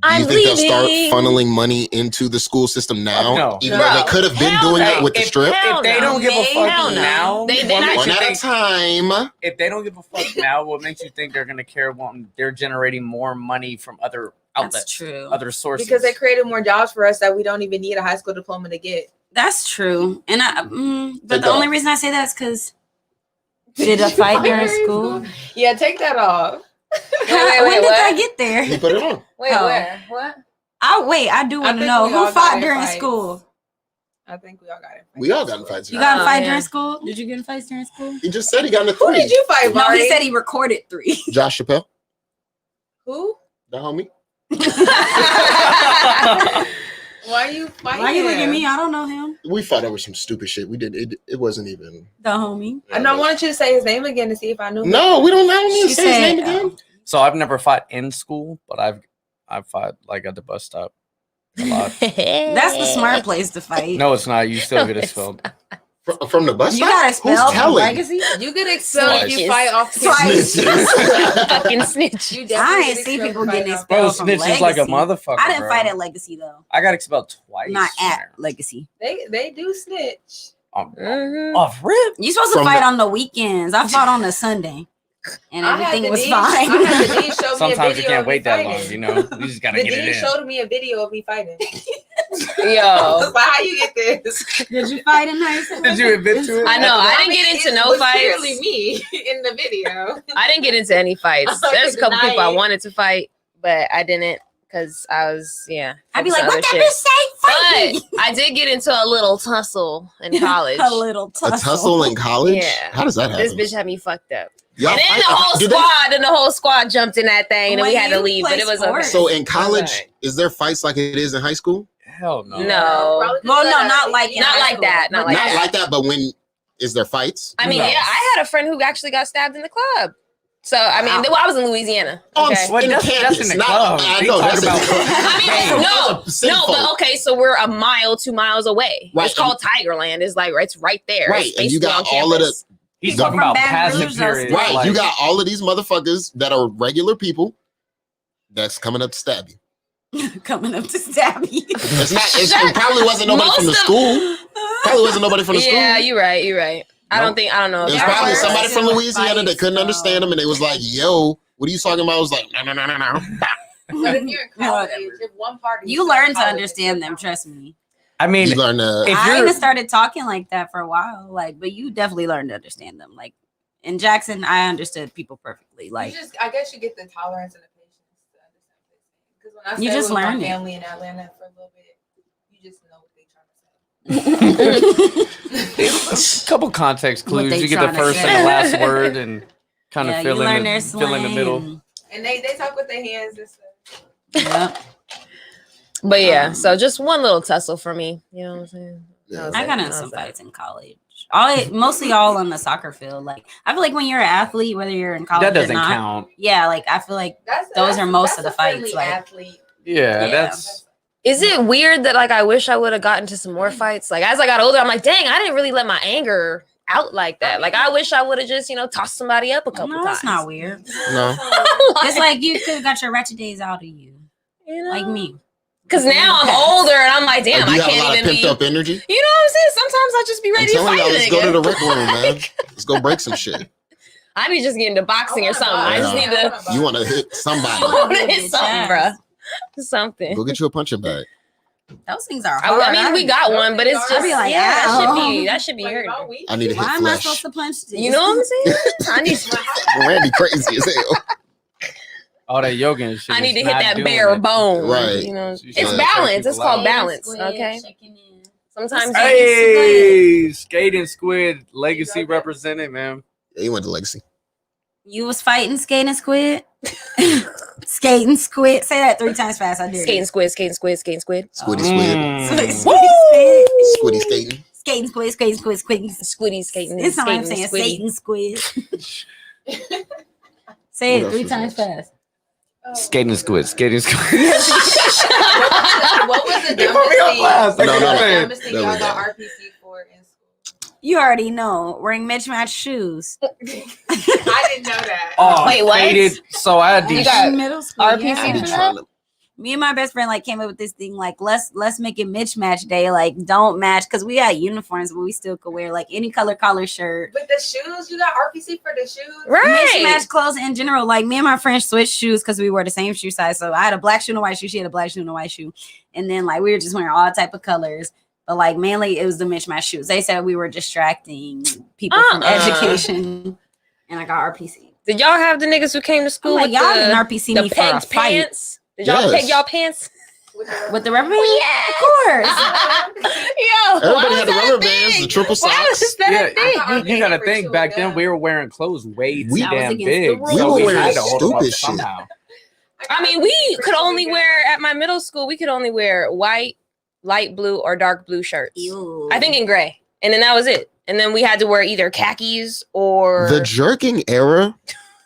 Do you I'm think they'll start leaving. funneling money into the school system now? No. Even Bro, though they could have been hell doing no. it with the If- strip? Hell If they no. don't give a Maybe. fuck Hell no. now, They what not- makes One you at a think? time. If they don't give a fuck now, what makes you think they're gonna care when they're generating more money from other outlets, That's true. other sources? Because they created more jobs for us that we don't even need a high school diploma to get. That's true. And but Take the that only off. reason I say that is because did I fight during school? Yeah, take that off. wait, when did what? I get there? He put it on. Wait, Oh. where? What? I do want to think know we all who got fought in during fights. school. I think we all got it. We all got in fights. You here. got in a Oh, fight yeah. during school? Did you get in fights during school? He just said he got in a Who 3. did you fight, No, Marty? he said he recorded 3. Josh Chappelle, Who? the homie. Why are you fighting? Why you look at me? I don't know him. We fought over some stupid shit. We did it. It wasn't even The homie. And I wanted you to say his name again to see if I knew. No, we don't know me to She say his said, name again. So I've never fought in school, but I've fought like at the bus stop a lot. That's the smart place to fight. No, it's not. You still No, get it's expelled. From the bus You stop? got Who's expelled from telling? Legacy? You get expelled if you Twice. fight off Twice. Fucking snitch. You I definitely ain't get see expelled people for getting fighting off- Bro, expelled from snitch Legacy. is like a motherfucker. I didn't bro. fight at Legacy though. I got expelled twice. Not at there. Legacy. They do snitch. Mhm. Off rip. You supposed to From fight the- on the weekends. I fought on a Sunday, and I had everything the was dean- fine. I had the dean show me a Sometimes you video can't of me wait that long, fighting. you know. You just gotta The get dean it in. showed me a video of me fighting. Yo. But how you get this? Did you fight in high school? Did you admit to it? I know. I didn't mean, get into it no was fights. Clearly me in the video. I didn't get into any fights. I There's a couple deny people I it. wanted to fight, but I didn't because I was I'd be focused like, on what other that shit. bitch say? Fight me. But I did get into a little tussle in college. A little A tussle. tussle in college? Yeah. How does that happen? This bitch had me fucked up. Y'all And then fight- the whole did they- squad, and the whole squad jumped in that thing, and then When we had to you leave. But play it was sports- okay. So in college, Alright. is there fights like it is in high school? Hell no. No. Probably Well, because no, not like in Not high like school. that, not like Not that. like that, but when is there fights? I mean, No. yeah, I had a friend who actually got stabbed in the club. So I mean, Wow. well, I was in Louisiana. On Okay. Well, in that's campus, in the not- club. I They know talk that's about- in the club. I mean, no, Sinful. but okay, so we're a mile, 2 miles away. Right, It's called Tigerland. It's like it's right there. Right, It's and you basically got on all of campus. He's People talking from about Baton passive Rouge are periods. Right, like, you got all of these motherfuckers that are regular people that's coming up to stab you. coming up to stab you. It's not. It probably wasn't nobody Most from the of- school. Probably wasn't nobody from the school. Yeah, you're right. You're right. I Nope. don't know. It was Yeah, probably we're somebody from still Louisiana that fights, couldn't though. understand them, and they was like, "Yo, what are you talking about?" I was like, "No." But if you're in college, Whatever. if one party, You learn to understand them. Trust me. I mean, You learn to. If I you're- even started talking like that for a while. Like, but you definitely learned to understand them. Like in Jackson, I understood people perfectly. Like I guess you get the tolerance and the patience to understand this. Because when I You stayed just with my learn it. family in Atlanta for a little bit, you just know what they trying to say. a couple context What clues. they You get the tryna first say. and the last word, and kind of yeah, fill you learn in their fill in the middle. slang. And they talk with their hands and stuff. Yep. But yeah, so just one little tussle for me. You know what I'm saying? Yeah. That was I it. got in That some was it. fights in college. Mostly all on the soccer field. Like I feel like when you're an athlete, whether you're in college That or doesn't not, count. yeah, like I feel like Those are most of the a friendly fights, like- athlete. Yeah, Yeah. that's Is it weird that like I wish I would have gotten to some more fights? Like as I got older, I'm like, dang, I didn't really let my anger out like that. Like I wish I would have just, tossed somebody up a couple no, times. it's not weird. No, It's like you could have got your ratchet days out of you, like me. Because now I'm older and I'm like, damn, you I got a lot can't of even pimped be. up energy. You know what I'm saying? Sometimes I just be I'm ready to telling fight y'all, a let's go to nigga. the rec room, man. Let's go break some shit. I need to just get into boxing or something. I just Yeah. need to. You want to hit somebody? I want to Bitch hit something, ass. bro. Something. Go get you a punching bag. Those things are hard. I mean, we got one, but it's I'd just be like, yeah, ow. that should be Like, hurting. about week. I need to hit Why am I flesh. supposed to punch this? You know what I'm saying? I need. Randy crazy as hell. all that yoga and shit. I need is to hit not that doing bare it. bone. Right. You know, She it's said balance. people It's called out. balance. Squid, Okay. chicken in. Sometimes Hey, skating squid legacy represented, man. Yeah, you went to Legacy. You was fighting skating squid. Skating squid. Say that 3 times fast. I did. skating squid, skating squid, skating squid, Squiddy Mm. squid. Squid. Squiddy skating. Skating squid. Skating squid. Skating. squiddy skating. It's not what I'm skating, saying. squiddy. Skating squid. Say What it else 3 was times there? fast. Oh. Skating squid, skating squid. What was the They put me on blast. No, no, no. dumbest thing There we y'all got go. RPC for in school? You already know. Wearing mismatched shoes. I didn't know that. Oh, Wait, what? hated. So I had You these. got In middle school. RPC yeah. I be trying to. Me and my best friend came up with this thing let's make it mismatch day. Like don't match because we had uniforms, but we still could wear like any collar shirt. But the shoes, you got RPC for the shoes? Right. Mismatch clothes in general. Like me and my friend switched shoes because we wore the same shoe size. So I had a black shoe and a white shoe. She had a black shoe and a white shoe. And then like we were just wearing all type of colors. But like mainly it was the mismatch shoes. They said we were distracting people from education. And I got RPC. Did y'all have the niggas who came to I'm school like, with y'all didn't the RPC me for a pegged fight. pants? Did y'all Yes. peg y'all pants? With the rubber band? Yeah. Of course. Yo, Everybody why had was the that rubber a bands, thing? the triple Why socks. was that Yeah, a thing? you gotta for think sure, back yeah. then we were wearing clothes way too We- That was damn against big. the rules. We were we wearing had to hold them up stupid shit. somehow. I mean, we could only wear at my middle school. We could only wear white, light blue or dark blue shirts. Ew. I think in gray. And then that was it. And then we had to wear either khakis or The jerking era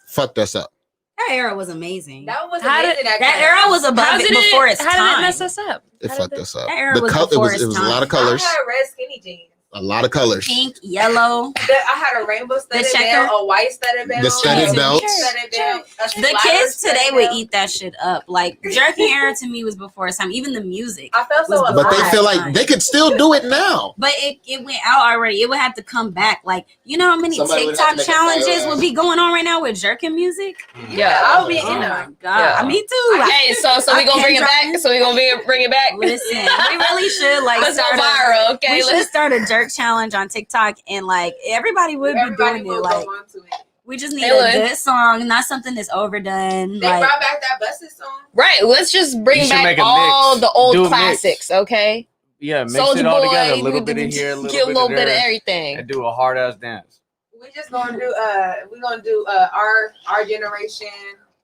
fucked us up. that era was amazing. That was How amazing. That era was above it before its how time. did it mess us up? It fucked us up. That era The was color, before it its was a lot of time. colors. I had red skinny jeans. A lot of colors. Pink, yellow. I had a rainbow studded checker. belt, a white studded belt, The studded a belts. studded belt, a The slider kids studded today would belt. eat that shit up. Like jerking era to me was before its time. Even the music. I felt so was alive. But they feel like Alive. they could still do it now. But it went out already. It would have to come back. Like, you know how many Somebody would have to TikTok make a challenges photo. would be going on right now with jerking music? Yeah, I'll be Oh in my them. god. Yeah. Me too. Hey, so we gonna bring it back. So we gonna bring it back. Listen, we really should like Let's go start viral, okay? We should Let's start a jerk challenge on TikTok and like everybody would Everybody be doing will it. go Like on to it. we just need They a would. good song, not something that's overdone. They Like brought back that Busted song. Right. Let's just You bring should back make a all mix. the old Do a mix. classics, okay? Yeah, mix Soulja it all Boy, together. A little bit of here, a get a little little bit bit of of there, everything. and do a hard ass dance. We just gonna do our generation,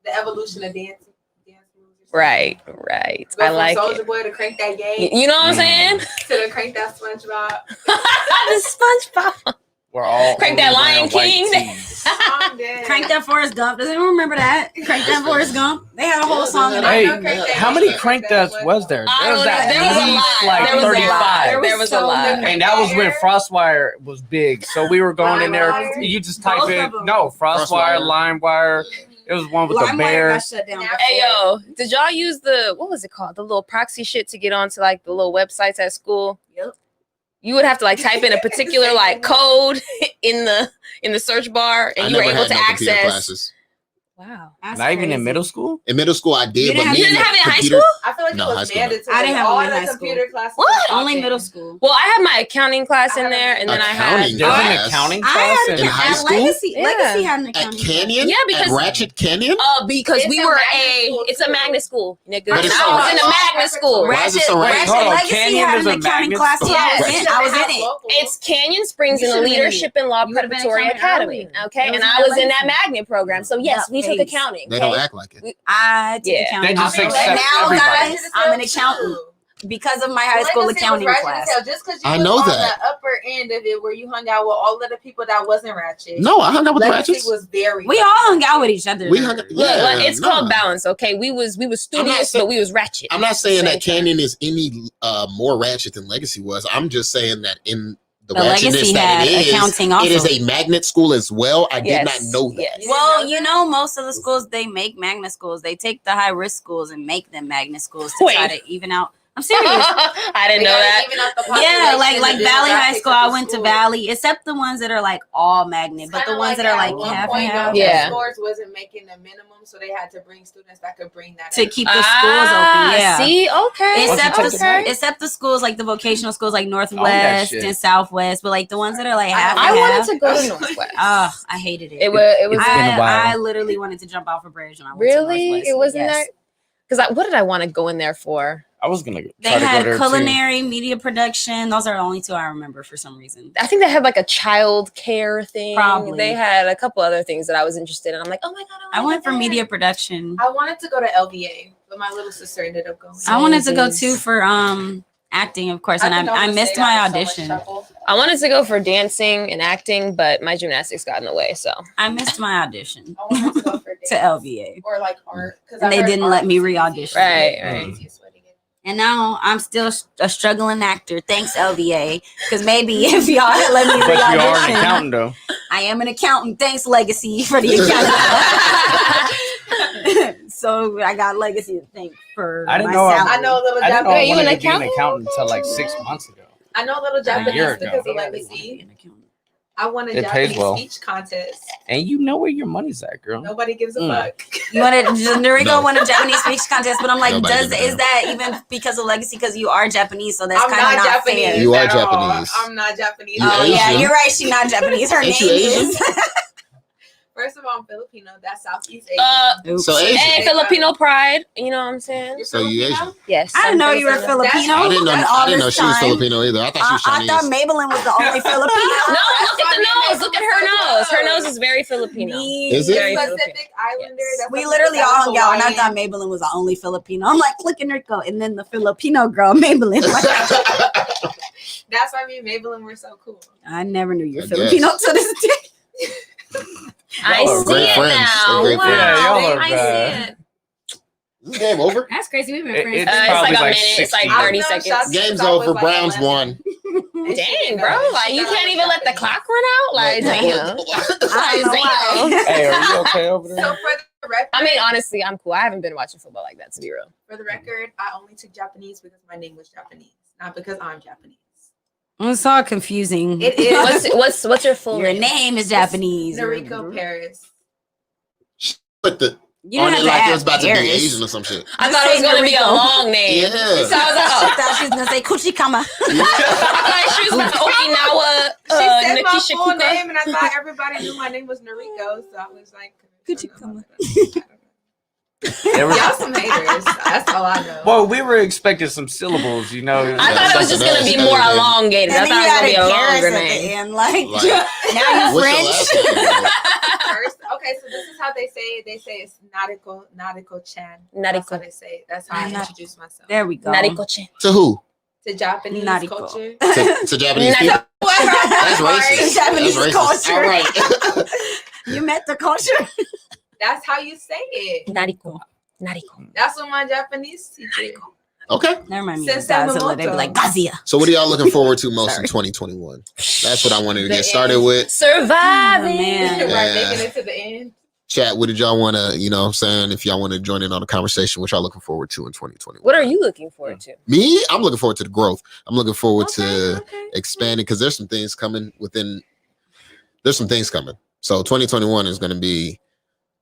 the evolution of dance moves. Right. Go I from like Soulja it. Boy to Crank That Game You know what I'm saying? to the Crank That SpongeBob. The SpongeBob. We're all Crank only that Lion wearing white King. tees. I'm dead. Crank that Forrest Gump. Does anyone remember that? Crank that Forrest Gump. They had a whole song in Hey, it. I know Crank That how Game. many crank deaths was there? I There was don't know. that There was a least, lot. like There was a lot. 35. There was a so lot. many. And that was when Frostwire was big. So we were going in there. LimeWire? You just type Both in of them. Frostwire, LimeWire. It was one with the LimeWire bear. got shut down. Hey yo, did y'all use what was it called? The little proxy shit to get onto like the little websites at school? Yep. You would have to like type in a particular like code in the search bar, and I you were never able had to no computer access. classes. Wow. That's Not even in crazy. middle school. In middle school, I did, You but didn't me You and didn't have it in high computer- school? I feel like No, it high was school. mandatory. I didn't have all one in the high school. computer classes. What? were Only open. middle school. Well, I had my accounting class in I there, and then I Accounting had. There's an class. accounting I class had in an high at school? Legacy. Yeah. Legacy had an At accounting Canyon? Yeah, because- At Ratchet Canyon? Because It's we a were magnet school, it's a too. magnet school, nigga. But And it's I so was in a random. magnet school. Why is it so Ratchet, random? Hold on, Legacy Canyon had is an a accounting magnet class too. school? I was Yes. in. I was in it. It's Canyon Springs You in the should've been in Leadership and Law You would've been Preparatory accounting Academy. earlier. Okay, It was and in I was in that Legacy. magnet program. So yes, Yeah, we took thanks. accounting. They okay? don't act like it. I took Yeah. accounting. They just I mean, accept now, everybody. guys, I'm an accountant because of my high school accounting class. Just because you I was know on that. the upper end of it, where you hung out with all of the people that wasn't ratchet. No, I hung out with the Legacy Ratchets. was very. We all hung out with each other. We hung- Look, Yeah, it's no. called balance. Okay, we was studious, saying- but we was ratchet. I'm not saying Same that time. Canyon is any more ratchet than Legacy was. I'm just saying that in the The Legacy ratchetness had that it accounting also. it is a magnet school as well. I did not know that. Yes. Well, you know, most of the schools, they make magnet schools. They take the high risk schools and make them magnet schools to try Wait. to even out. I'm serious. I didn't know that. Yeah, like Valley High School. I went to Valley, except the ones that are like all magnet, but the ones that are like half and half. Yeah. Scores wasn't making the minimum, so they had to bring students that could bring that To up. keep the schools open. Yeah. See, okay. Except okay. except the schools like the vocational schools like Northwest shit. and Southwest, but like the ones that are like half I and wanted half. to go to Northwest. Oh, I hated it. It was It's been a while. I literally wanted to jump off a bridge when I went to really. Northwest. It wasn't Yes. that. Because what did I want to go in there for? I was gonna They try to go had there too. culinary, media production. Those are the only two I remember for some reason. I think they had like a child care thing. Probably. They had a couple other things that I was interested in. I'm like, oh my god, I went for that. media production. I wanted to go to LVA, but my little sister ended up going. I wanted to go Jesus. too for acting, of course, and think I would missed say my that was so much audition. trouble. I wanted to go for dancing and acting, but my gymnastics got in the way. So I missed my audition I wanted to go for to dance LVA, or like art, because and they didn't let me re-audition. Right. And now I'm still a struggling actor. Thanks, LVA, because maybe if y'all had let me But you are an re-audition, accountant though. I am an accountant. Thanks, Legacy, for the accountant. So I got Legacy to thank for I didn't my know I- salary. I know a little I didn't know I Wait, you wanted an to be an accountant? accountant until like 6 months ago. I know a little A Japanese year because ago. of Legacy. An accountant. I won a It pays Japanese well. speech contest. And you know where your money's at, girl. Nobody gives a Mm. fuck. You wanted Noriko No. won a Japanese speech contest, but I'm like, Nobody gives a is damn. that even because of Legacy? Because you are Japanese, so that's I'm kind not of not Japanese. fair. You are at all. Japanese. I'm not Japanese. You Oh yeah, Asian? you're right. She's not Japanese. Her Ain't name you Asian? is. First of all, I'm Filipino. That's Southeast Asian. Oops. So Asian. Hey, Filipino pride. You know what I'm saying? You're So you Filipino? Asian? Yes. I didn't know you were Filipino. Filipino. I didn't know. All I didn't know this she was time. Filipino either. I thought she was I thought Chinese. Maybelline was the only Filipino. No, look at the nose. Look at her nose. Her nose is very Filipino. Is it? Very Pacific Islander. Yes. That's We something literally that's all hung out, and I Hawaiian. thought Maybelline was the only Filipino. I'm like, look at Rico, and then the Filipino girl, Maybelline. Like, That's why me and Maybelline were so cool. I never knew you're I Filipino guess. to this day. I Y'all are see great it friends. now. They're great Wow. friends. Yeah, y'all are I bad. see it. This game over. That's crazy. We've been It- friends. it's It's probably like a like minute. It's like 60. 30 I've known seconds. Shotzi Game's since I was over. like Browns 11. won. Dang, bro. Like, you can't even let the clock run out? Like, damn. I don't know Damn. why. Hey, are you okay over So there? for the record, I mean, honestly, I'm cool. I haven't been watching football like that, to be real. for the record, I only took Japanese because my name was Japanese, not because I'm Japanese. It's all confusing. It is. What's your full Your name? name is Japanese. Noriko Paris. Put the You on don't have it to like it add was about to be Paris. Asian or some shit. I thought it was going to be a Noriko. long name. Yeah. So I was like, I oh. thought she was gonna say Kuchikama. I thought she was about to Okinawa. She said my full Nikishikuka. name, and I thought everybody knew my name was Noriko, so I was like, Kuchikama. There was- Y'all some haters. That's all I know. Well, we were expecting some syllables, you know. I thought it was just going to be more elongated. I And then thought you it was going to be a added Paris longer at the name. end. Like, Like, now you what's your French. last name, bro? First, okay, so this is how they say it. They say it's Nariko Chan. That's Nariko. how they say it. That's how I Nar- introduce myself. There we go. Nariko-chan. To who? To Japanese Nariko. culture. To Japanese people? That's racist. Japanese That's racist. culture. All right. You met the culture. That's how you say it. Nariko. Nariko. That's what my Japanese teacher. Okay. Never mind me. Sensei Godzilla. They be Momoto. like Gazia. So what are y'all looking forward to most Sorry. in 2021? That's what I wanted to The get started end. with. Surviving. Oh, man. Right, Yeah. making it to the end. Chat, what did y'all want to, you know what I'm saying? If y'all want to join in on the conversation, what y'all looking forward to in 2021? What are you looking forward to? Me? I'm looking forward to the growth. I'm looking forward to Okay. expanding because there's some things coming within. There's some things coming. So 2021 is going to be.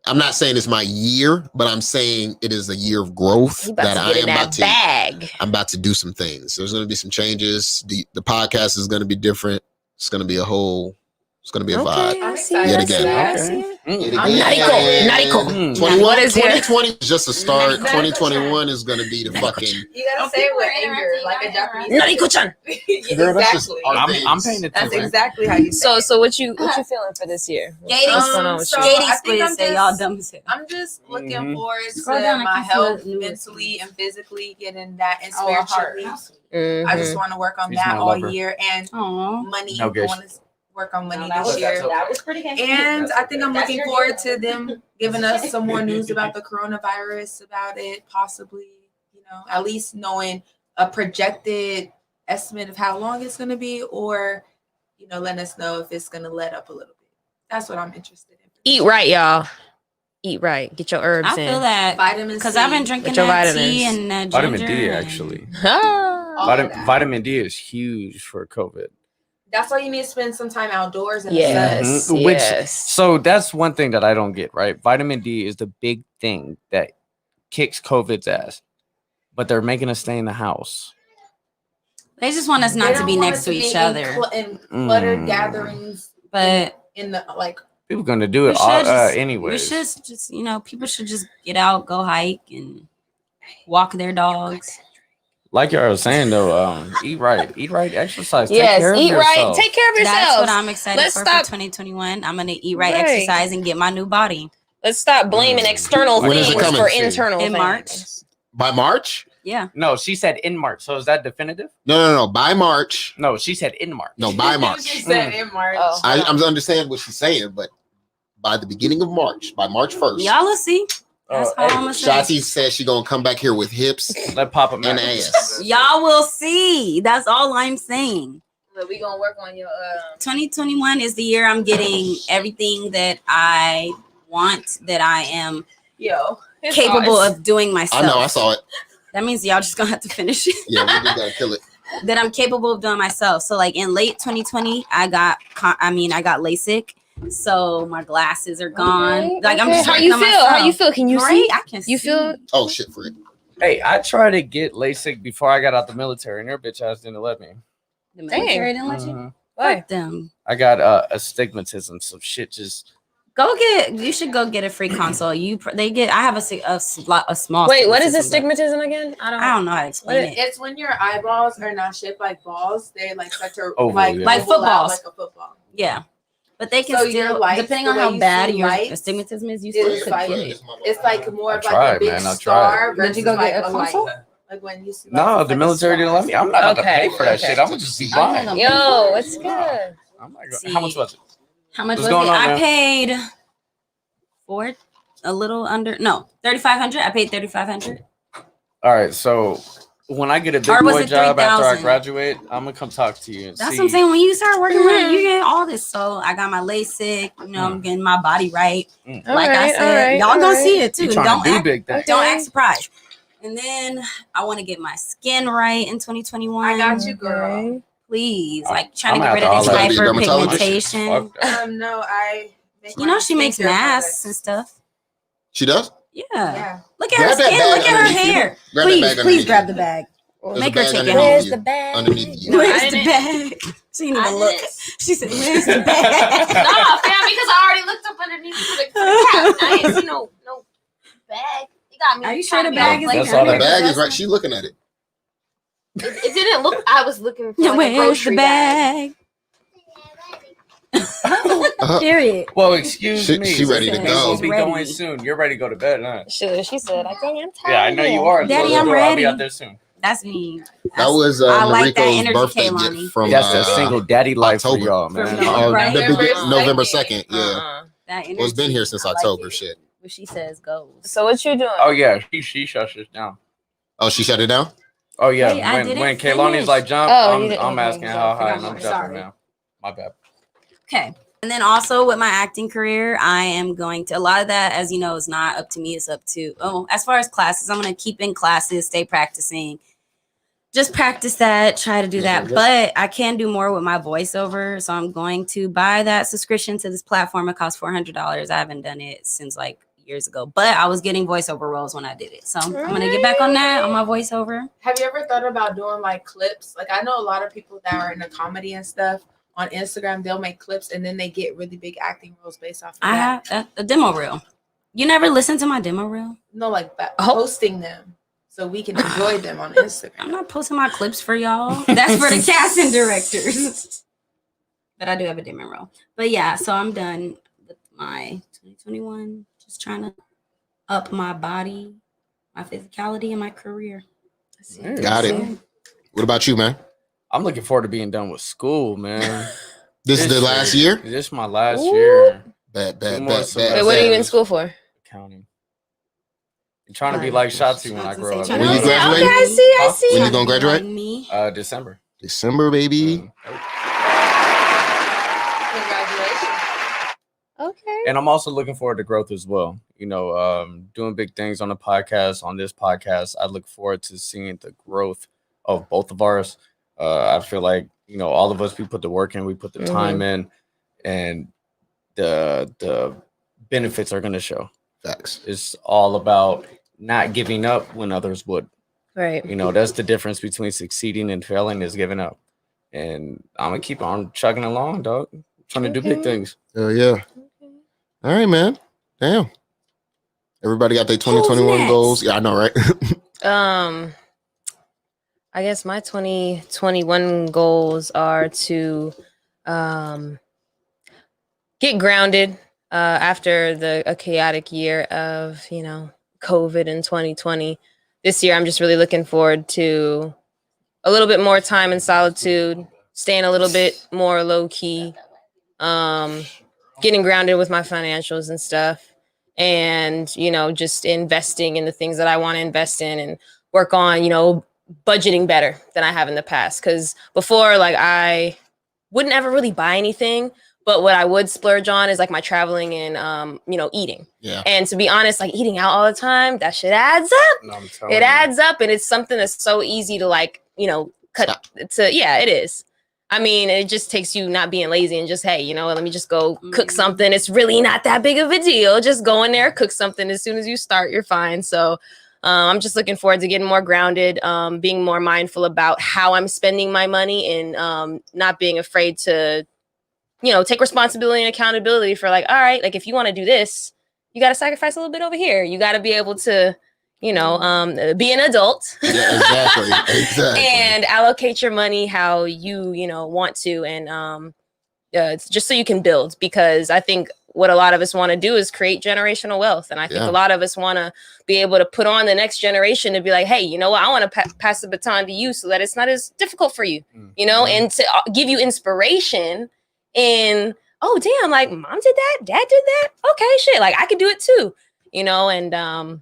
I'm not saying it's my year, but I'm saying it is a year of growth You about that to I get in am that about to. bag. I'm about to do some things. There's going to be some changes. The podcast is going to be different. It's going to be a whole. It's going to be a vibe. I'm see excited. it, I Yet see again. it, I Okay. see it. Yet I'm again. Nariko. Mm. 21, What is it? 2020 is just a start. Nariko. 2021 is going to be the fucking. You gotta say it with anger, like a Japanese. Nariko-chan. Girl, that's just Exactly. our I'm things. paying That's attention. exactly how you say it. So what you feeling for this year? Gating What's going on with so- you? Gating I think split I'm say just- y'all dumb as hell. I'm just looking Mhm. forward Scroll to down, I my can see health the new mentally ones. and physically getting that and Oh, a heart. spiritually. I just Mhm. want to work on She's that my all lover. year and Aw. money. No, I good. want to work on money That this was- year. that was pretty good. And I think I'm That's looking your forward deal. to them giving us some more news about the coronavirus, about it, possibly, you know, at least knowing a projected estimate of how long it's going to be, or, you know, letting us know if it's going to let up a little bit. That's what I'm interested in. Eat right, y'all. Eat right. Get your herbs I in. feel that Vitamins because C. I've been drinking With your that tea vitamins. and that Vitamin ginger D, and- actually. Ah. All of that. Vitamin D is huge for COVID. That's why you need to spend some time outdoors in Yes. the sun. Mhm. Which- Yes. So that's one thing that I don't get, right? Vitamin D is the big thing that kicks COVID's ass, but they're making us stay in the house. They just want us They not to don't be want next us to be each in other. in cluttered Mm. gatherings, But in the like. People gonna do we it should just, anyways. we should just, you know, people should just get out, go hike, and walk their dogs. Like y'all was saying though, eat right, exercise. Take Yes. care of Eat right. yourself. Take care of That's yourself. what I'm excited Let's for stop- 2021. I'm gonna eat right, Right. exercise, and get my new body Let's stop blaming Mm. external When is it things coming? for See. internal in things. March. By March? Yeah, No, she said in March. So is that definitive? No. By March. No, she said in March. No, by She March. said in March. Oh. I understand what she's saying, but by the beginning of March, by March 1st, y'all will see. That's all hey, I'm gonna say. Shotzi says she's gonna come back here with hips let Papa and Mac. ass. Y'all will see. That's all I'm saying. But we gonna work on your 2021 is the year I'm getting everything that I want, that I am it's capable all- of doing myself. I know, I saw it. That means y'all just gonna have to finish it. Yeah, we just gotta kill it. That I'm capable of doing myself. So like in late 2020, I got LASIK. So my glasses are gone. Okay, Like I'm okay. just How working you on feel? myself. How you feel? Can you Great, see? I can You see. feel- Oh shit, for it. Hey, I tried to get LASIK before I got out the military, and their bitch ass didn't let me. The military didn't let you. Mhm. Why? Fuck them. I got astigmatism, so shit just You should go get a free consult. I have a small. Wait, what is astigmatism, astigmatism again? I don't know how to explain it. It's when your eyeballs are not shaped like balls; they like such a Oval, like yeah. Like oval out footballs. like a football. Yeah, but they can So your still, lights, depending the on way how you bad see your lights astigmatism is, you still is could like- get it. It's like more of like tried, a big man, I star. Did you go versus, get like a consult? light. Like when you see. No, the military didn't let me. I'm not about to Okay, pay for that okay. shit. I'm gonna just be I'm not blind. gonna- Yo, it's good. I'm not See. gonna, how much was it? How much What's was going it? on, I man? paid $3,500. I paid $3,500. All right, so when I get a big Or was boy it job after I 3,000? graduate, I'm gonna come talk to you and That's see. what I'm saying. When you start working with it, you get all this. So I got my LASIK. I'm getting my body right. Like I said, y'all gonna see it too. You trying to do big things? Don't act surprised. And then I want to get my skin right in 2021. I got you, girl. Please, I'm- like trying I'm to get rid gonna of this have to holler at you. You gotta be a hyperpigmentation. Fuck that. No, I. make You my know she makes skincare masks products. and stuff. She does. Yeah. Yeah. Look at Grab her that skin. bag Look at her underneath you. hair. Grab that bag Please underneath grab you. the bag. There's Make a her bag take it underneath home. Where's you. the bag? Underneath you. No, I Where's the didn't- bag? She didn't I even look. didn't- She said, "Where's the bag?" Nah, fam, because I already looked up underneath the cap. I ain't see no bag. You got me. Are you sure the trying to bag be is like That's in all here? The that- bag is right. She looking at it. It didn't look. I was looking for like a Where's grocery the bag. Uh-huh. Period. Well, excuse She- me. she ready to We go. will She's be ready. going soon. You're ready to go to bed, huh? She said, I think I'm tired. Yeah, I know you are. Daddy, Close the I'm door. I'll be ready. out there soon. That's me. That was I like that Mariko's energy, birthday Kaylani. gift from That's a single daddy life October. for y'all, For man. no- right? November 2nd. Yeah. That energy. Well, it's been here since I like October. it. Shit. What she says goes. So what you doing? Oh yeah, she shuts us down. Oh, she shut it down. Oh yeah, Wait, I when didn't Kaylani's finish. like jump, Oh, you didn't- I'm okay, asking you how forgot high, and I'm more. jumping Sorry. now. My bad. Okay. And then also with my acting career, I am going to, a lot of that, as you know, is not up to me. It's up to, as far as classes, I'm going to keep in classes, stay practicing. Just practice that, try to do that. But I can do more with my voiceover. So I'm going to buy that subscription to this platform. It costs $400. I haven't done it since like years ago, but I was getting voiceover roles when I did it. So I'm going to get back on that, on my voiceover. Have you ever thought about doing like clips? Like I know a lot of people that are in the comedy and stuff on Instagram, they'll make clips and then they get really big acting roles based off of I that. have a demo reel. You never listened to my demo reel? No, like Oh. posting them so we can enjoy them on Instagram. I'm not posting my clips for y'all. That's for the casting directors. But I do have a demo reel. But yeah, so I'm done with my 2021. Just trying to up my body, my physicality, and my career. Got it. What about you, man? I'm looking forward to being done with school, man. This is the last year. This is my last Ooh. year. Bet. Two more Wait, semesters. what are you in school for? Accounting. I'm trying to be like Shotzi when I grow up. When you Okay, graduate? I see. When you gonna graduate? Me. December. December, baby. Congratulations. Okay. And I'm also looking forward to growth as well. You know, doing big things on the podcast, on this podcast. I look forward to seeing the growth of both of ours. I feel like, you know, all of us, we put the work in, we put the time in, and the benefits are going to show. Facts. It's all about not giving up when others would. Right. You know, that's the difference between succeeding and failing is giving up. And I'm going to keep on chugging along, dog. Trying to do big things. Oh yeah. All right, man. Damn. Everybody got their 2021 next? goals. Yeah, I know, right? I guess my 2021 goals are to get grounded after a chaotic year of, you know, COVID in 2020. This year, I'm just really looking forward to a little bit more time in solitude, staying a little bit more low key, getting grounded with my financials and stuff, and, you know, just investing in the things that I want to invest in and work on, you know, budgeting better than I have in the past. Because before, like, I wouldn't ever really buy anything, but what I would splurge on is like my traveling and, you know, eating. Yeah. And to be honest, like eating out all the time, that shit adds up. No, I'm telling It you. adds up, and it's something that's so easy to, like, you know, cut to. Yeah, it is. I mean, it just takes you not being lazy and just, hey, you know, let me just go cook something. It's really not that big of a deal. Just go in there, cook something. As soon as you start, you're fine. So I'm just looking forward to getting more grounded, being more mindful about how I'm spending my money, and not being afraid to take responsibility and accountability for like, all right, like if you want to do this, you got to sacrifice a little bit over here. You got to be able to, be an adult. Yeah, exactly. And allocate your money how you, want to. And it's just so you can build, because I think what a lot of us want to do is create generational wealth. And I think a lot of us want to be able to put on the next generation to be like, hey, you know what? I want to pass the baton to you so that it's not as difficult for you, and to give you inspiration in, oh, damn, like mom did that, dad did that. Okay, shit. Like I could do it too, and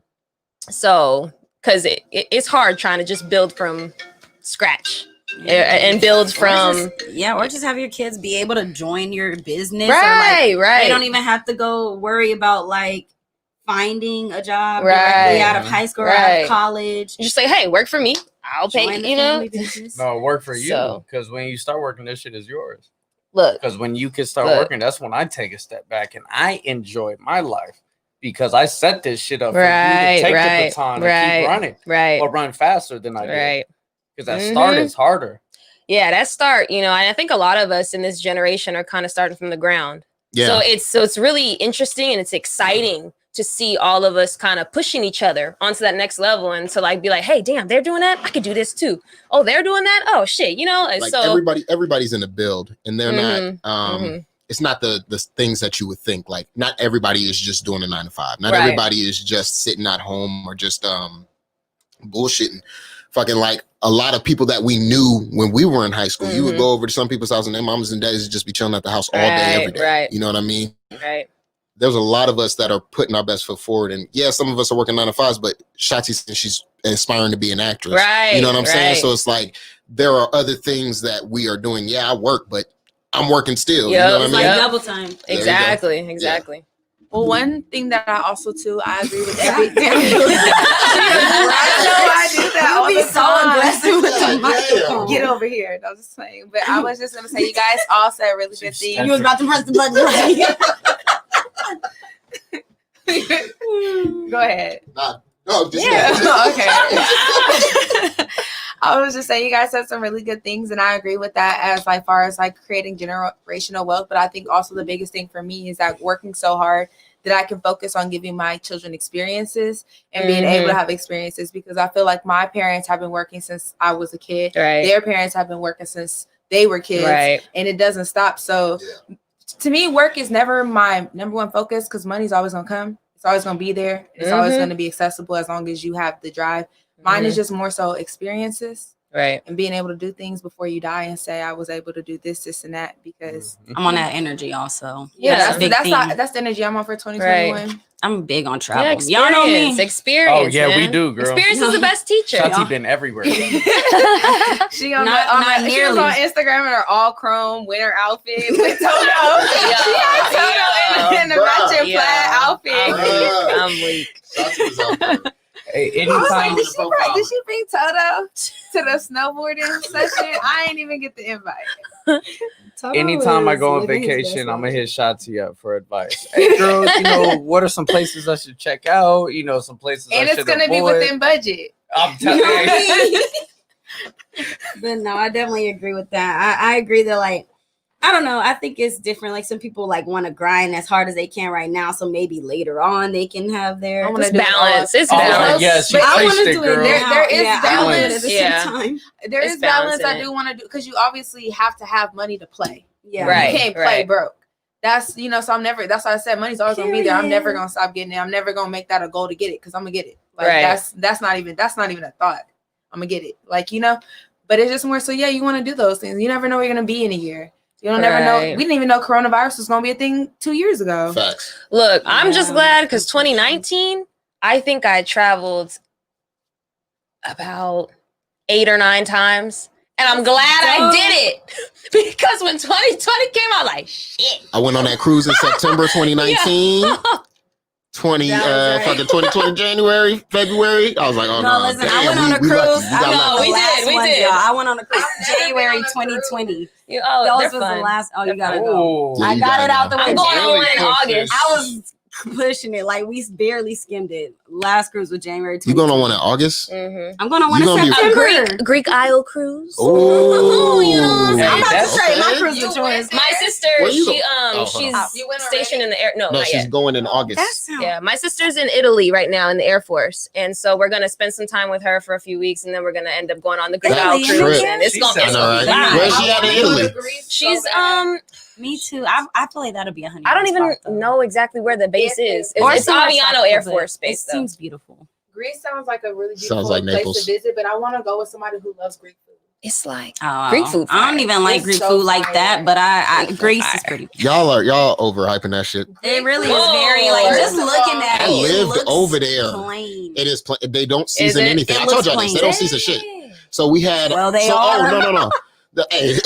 so because it's hard trying to just build from scratch. And build from or just have your kids be able to join your business, right. They don't even have to go worry about like finding a job directly out of high school or out of college. You just say, hey, work for me, I'll pay. No, work for you, because when you start working, this shit is yours. Look, because when you can start working, that's when I take a step back and I enjoy my life, because I set this shit up for you to take the baton and keep running, or run faster than I did. Because that start is harder. Yeah, that start, and I think a lot of us in this generation are kind of starting from the ground. Yeah. So it's really interesting and it's exciting to see all of us kind of pushing each other onto that next level, and to like be like, hey, damn, they're doing that, I could do this too. Oh, they're doing that. Oh shit, like so everybody's in a build, and they're not. It's not the things that you would think. Like, not everybody is just doing a 9-to-5. Not everybody is just sitting at home or just bullshitting. Fucking like a lot of people that we knew when we were in high school, you would go over to some people's house and their mamas and daddies would just be chilling at the house all day, every day. You know what I mean? Right. There's a lot of us that are putting our best foot forward. And yeah, some of us are working 9-to-5s, but Shotzi, she's aspiring to be an actress. Right. You know what I'm saying? So it's like, there are other things that we are doing. Yeah, I work, but I'm working still. You know what I mean? Like double time. Exactly. Yeah. Well, one thing that I also too, I agree with everything. I know I do that all the time. Aggressive with the microphone. Get over here. I was just saying, but I was just gonna say, you guys all said really good things. You was about to press the button, right? Go ahead. No, just okay. I was just saying, you guys said some really good things, and I agree with that as like far as like creating generational wealth. But I think also the biggest thing for me is that working so hard that I can focus on giving my children experiences and being able to have experiences, because I feel like my parents have been working since I was a kid. Right. Their parents have been working since they were kids, and it doesn't stop. So to me, work is never my number one focus, because money's always gonna come. It's always gonna be there. It's always gonna be accessible as long as you have the drive. Mine is just more so experiences, and being able to do things before you die and say, I was able to do this, this, and that, because I'm on that energy also. That's the energy I'm on for 2021. Right. I'm big on travel. Y'all know me. Experience. Oh yeah, we do, girl. Experience is the best teacher. Shotzi been everywhere. She on Instagram in her all chrome winter outfit with Toto. She got Toto in the matching plaid outfit. I'm weak. Hey, anytime did she bring Toto to the snowboarding session? I ain't even get the invite. Anytime I go on vacation, I'm gonna hit Shotzi up for advice. Hey, girl, what are some places I should check out? Some places and I it's gonna be within budget. I'm telling you. But no, I definitely agree with that. I agree that, like, I don't know. I think it's different. Like, some people like want to grind as hard as they can right now, so maybe later on they can have their balance. It's balance. Yes, but I want to do it. There is balance at the same time. There is balance. I do want to do, because you obviously have to have money to play. Yeah, right. You can't play broke. That's so I'm never. That's why I said money's always gonna be there. I'm never gonna stop getting it. I'm never gonna make that a goal to get it, because I'm gonna get it. Like that's not even a thought. I'm gonna get it. Like but it's just more so. Yeah, you want to do those things. You never know where you're gonna be in a year. You don't never know. We didn't even know coronavirus was going to be a thing 2 years ago. Facts. Look, I'm just glad, because 2019, I think I traveled about 8 or 9 times. And I'm glad I did it. Because when 2020 came out, like, shit. I went on that cruise in September 2019. 2020 January, February. I was like, oh no. Listen, I went on a cruise. We did. I went on a cruise January 2020. Those was the last. Oh, you gotta go. Yeah, I got it out the way. I'm going on in August. I was pushing it. Like we barely skimmed it. Last cruise was January 20. You going on one in August? I'm going on one You in gonna be- September. Greek Isle cruise. Oh, you know what I'm saying? I'm about to That's trade my okay. cruise You to went yours. there? My sister, Where you she go? Hold she's on. You went stationed already? in the air. No, No, not she's yet. going in That August. sounds. Yeah, my sister's in Italy right now in the Air Force, and so we're gonna spend some time with her for a few weeks, and then we're gonna end up going on the Greek Isle Italy, cruise, trip. and it's She gonna, said it's I know, gonna be right? wild. Where's she at in Italy? She's Me too. I feel like that'll be a honeymoon. I don't even spot, though. know exactly where the base is. Or It's somewhere Aviano tropical, Air but Force It Base, though. seems beautiful. Greece sounds like a really beautiful Sounds like place Naples. to visit, but I want to go with somebody who loves Greek food. It's like Oh, Greek food I don't fire. even like It's Greek so food like fire. that, but I Greek food Greece is fire. pretty. Y'all overhyping that shit. It really Whoa. is very like just First of looking all, at I it. it lived looks over there. Plain. It is. They don't season it? anything. It I told looks y'all this. They plain. don't season shit. So we had. Well, they so, are. Oh no. Hey.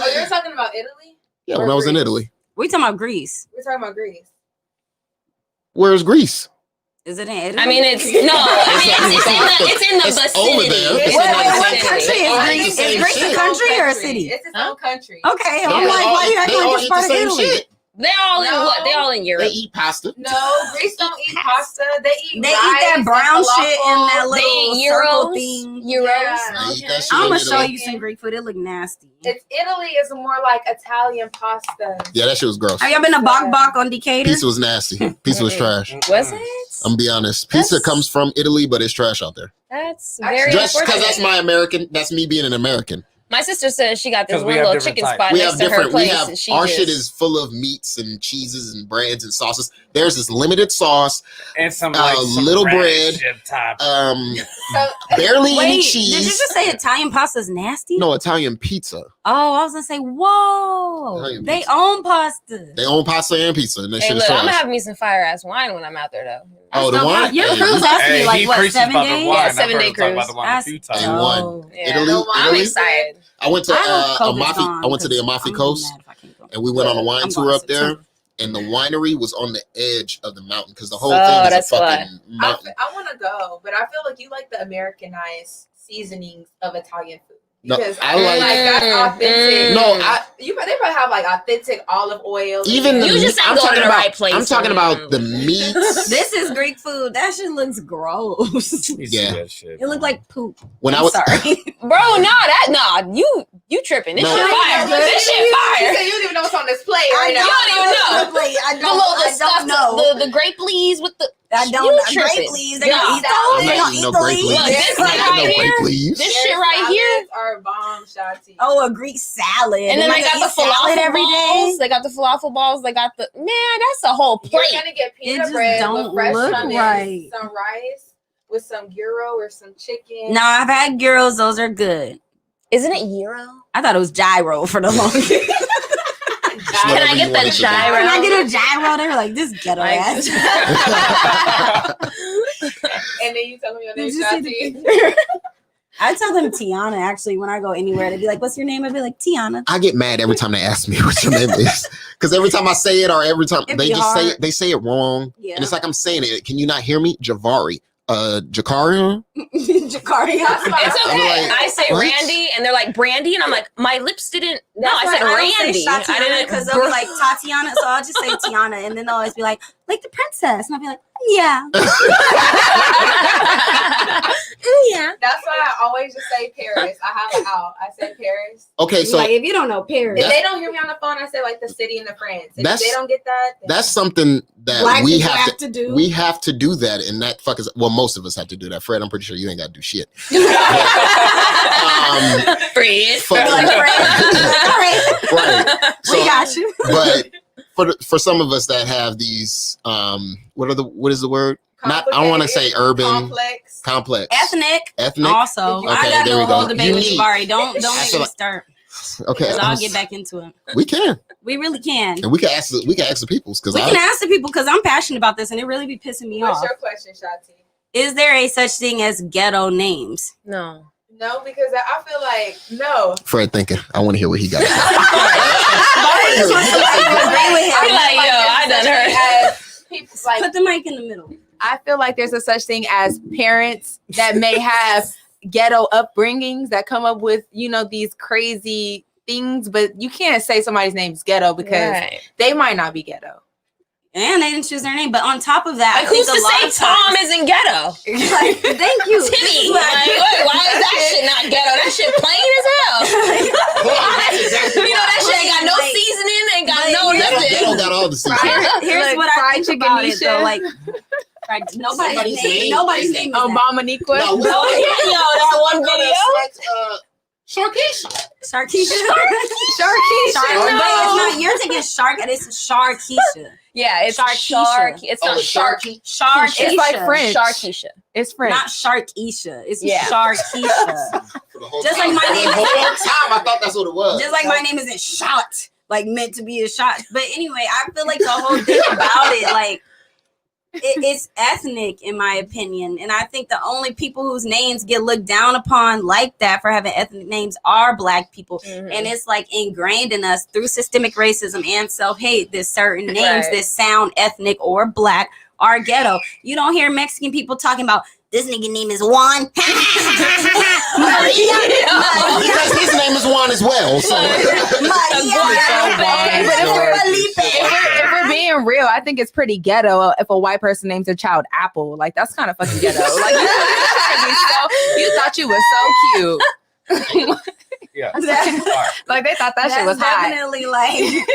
Oh, you're talking about Italy? Yeah, when I was in Italy. We talking about Greece. We're talking about Greece. Where's Greece? Is it in Italy? I mean, it's in the It's vicinity. over there. It's It's in in the the what vicinity. country is Oh, Greece? it's the Is same Greece a shit. country or a city? It's its own country. Okay, They I'm like, all- why you they acting all like it's eat part the of same Italy? shit. They're all in No. what? They're all in They Europe. eat pasta. No, Greece don't eat pasta. They eat They rice eat that and brown shit in falafel. that They little eat circle euros. thing. Euros. Yeah. They eat that shit I'm in gonna show Italy. you some Greek food. It look nasty. It's Italy is more like Italian pasta. Yeah, that shit was gross. Have y'all been to Bok Bok on Decatur? Pizza was nasty. Pizza was trash. Was it? I'm gonna be honest. Pizza That's- comes from Italy, but it's trash out there. That's Actually, very Just because unfortunate. that's my American. That's me being an American. My sister says she got this 'Cause we one have little different chicken types. spot We next have to her different. We place, have and she our just, shit is full of meats and cheeses and breads and sauces. Theirs is limited sauce, And some like some little radish bread, chip top. So barely any Wait, cheese. did you just say Italian pasta's nasty? No, Italian pizza. Oh, I was gonna say, whoa, Italian they pizza. own pasta. They own pasta and pizza, and that Hey, shit is look, I'm trash. gonna have me some fire ass wine when I'm out there, though. Oh, the That's not wine? bad. Your Hey, cruise has to be Hey, like he what, preaches 7 about the days? wine. Yeah, I've 7-day heard him talk about cruise. the wine a few That's times. And one. dope. Yeah. Italy, I'm Italy? excited. I went to I hope COVID's Amalfi. gone, I went to the 'cause Amalfi I'm Coast, mad if I can't go. and we went on a wine I'm tour going up there. September. And the winery was on the edge of the mountain because the whole Oh, thing is a that's fucking mountain. I want to go, but I feel like you like the Americanized seasonings of Italian food. No, Because I I feel like- that's authentic. No, they probably have like authentic olive oil. Even You the just meat- ain't going to the right place. I'm talking about the meats. This is Greek food. That shit looks gross. You see Yeah. that shit, It looked man. like poop. When I I'm was sorry. Bro, you tripping. This No. shit fire. This shit You fire. said you don't even know what's on this plate right You now. don't even know. I The little don't stuff, know. the grape leaves with the. I don't You know. tripping. Grape leaves. They Yeah. gonna eat I'm those. They not gonna eating eat no the grape leaves. Look, this I'm right not eating no here- grape leaves. This Their shit right here. salads are bomb, Shotty. Oh, a Greek salad. And then They they got gonna the eat salad falafel every balls. day. They got the falafel balls. They got the that's a whole You're plate. gonna get It peanut just bread don't with fresh look onions, right. some rice with some gyro or some chicken. No, I've had gyros. Those are good. Isn't it gyro? I thought it was gyro for the longest. It's Can I whatever get you that want it to be. gyro? Can I get a gyro? They were like, this ghetto Like- ass. And then you tell me your name, Did you see the Shotty. picture? I tell them Tiana actually when I go anywhere. They'd be like, what's your name? I'd be like, Tiana. I get mad every time they ask me what your name is because every time I say it or every time It'd they be just say hard. it, they say it wrong, Yeah. and it's like I'm saying it. Can you not hear me? Javari, Jakaria. Jacaria. That's why It's I'm okay. like, I say what? Randy, and they're like Brandy, and I'm like, my lips didn't. No, That's I why said don't Randy. say I didn't because they'll be like Tatiana, so I'll just say Tiana, and then they'll always be like the princess, and I'll be like, yeah, yeah. That's why I always just say Paris. I have it out. I say Paris. Okay, so like if you don't know Paris, If they don't hear me on the phone, I say like the city in the France. If That's- they don't get that, then that's something that black we people have to. do. We have to do that, and that fuck is well. Most of us have to do that. Fred, I'm pretty sure you ain't got to do shit. Fred. Fucking- like, all right, right. we So, got you. but for some of us that have these, what is the word? Not I don't want to say complicated, urban complex. Ethnic. ethnic. Also, Okay, I got there no we go. whole debate with Unique. Jabari. Don't I make feel me like- start. Okay, Because I'll get back into it. We can, We really can. and we can ask the peoples because We can ask the people because I'm passionate about this and it really be pissing me What's off. your question, Shotty? Is there a such thing as ghetto names? No. No, because I feel like no. Fred thinking. I want to hear what he got. to say. I just want somebody to agree with I'm him. like, yo, I done heard. People like Put the mic in the middle. I feel like there's a such thing as parents that may have ghetto upbringings that come up with these crazy things, but you can't say somebody's name's ghetto because Right. they might not be ghetto. And they didn't choose their name. But on top of that, Like, who's to say Tom isn't ghetto? Like, thank you. Timmy. Like, wait, why is that shit not ghetto? That shit plain as hell. You know, that shit ain't got no seasoning, ain't got no nothing. They don't got all the seasoning. Here's what I think about it, though. Like, nobody's name is Obama-Niqua. No, That one video. Sharkeisha. Sharkeisha. No. You're thinking Shark, and it's Sharkeisha. Yeah, it's Sharkeisha. Shark. It's not Sharky. Sharkeisha. It's like French. Sharkeisha. It's French. Not Sharkeisha. It's Yeah. Sharkeisha. Just like my name The whole time I thought that's what it was. Just like my name isn't shot, like meant to be a shot. But anyway, I feel like the whole thing about it, like, it's ethnic in my opinion. And I think the only people whose names get looked down upon like that for having ethnic names are Black people. Mhm. And it's like ingrained in us through systemic racism and self-hate that certain names that sound ethnic or Black are ghetto. You don't hear Mexican people talking about this nigga name is Juan. Because his name is Juan as well. So. If we're being real, I think it's pretty ghetto if a white person names their child Apple. Like, that's kind of fucking ghetto. Like, you thought you were so cute. Yeah. Like, they thought that shit was hot. Definitely like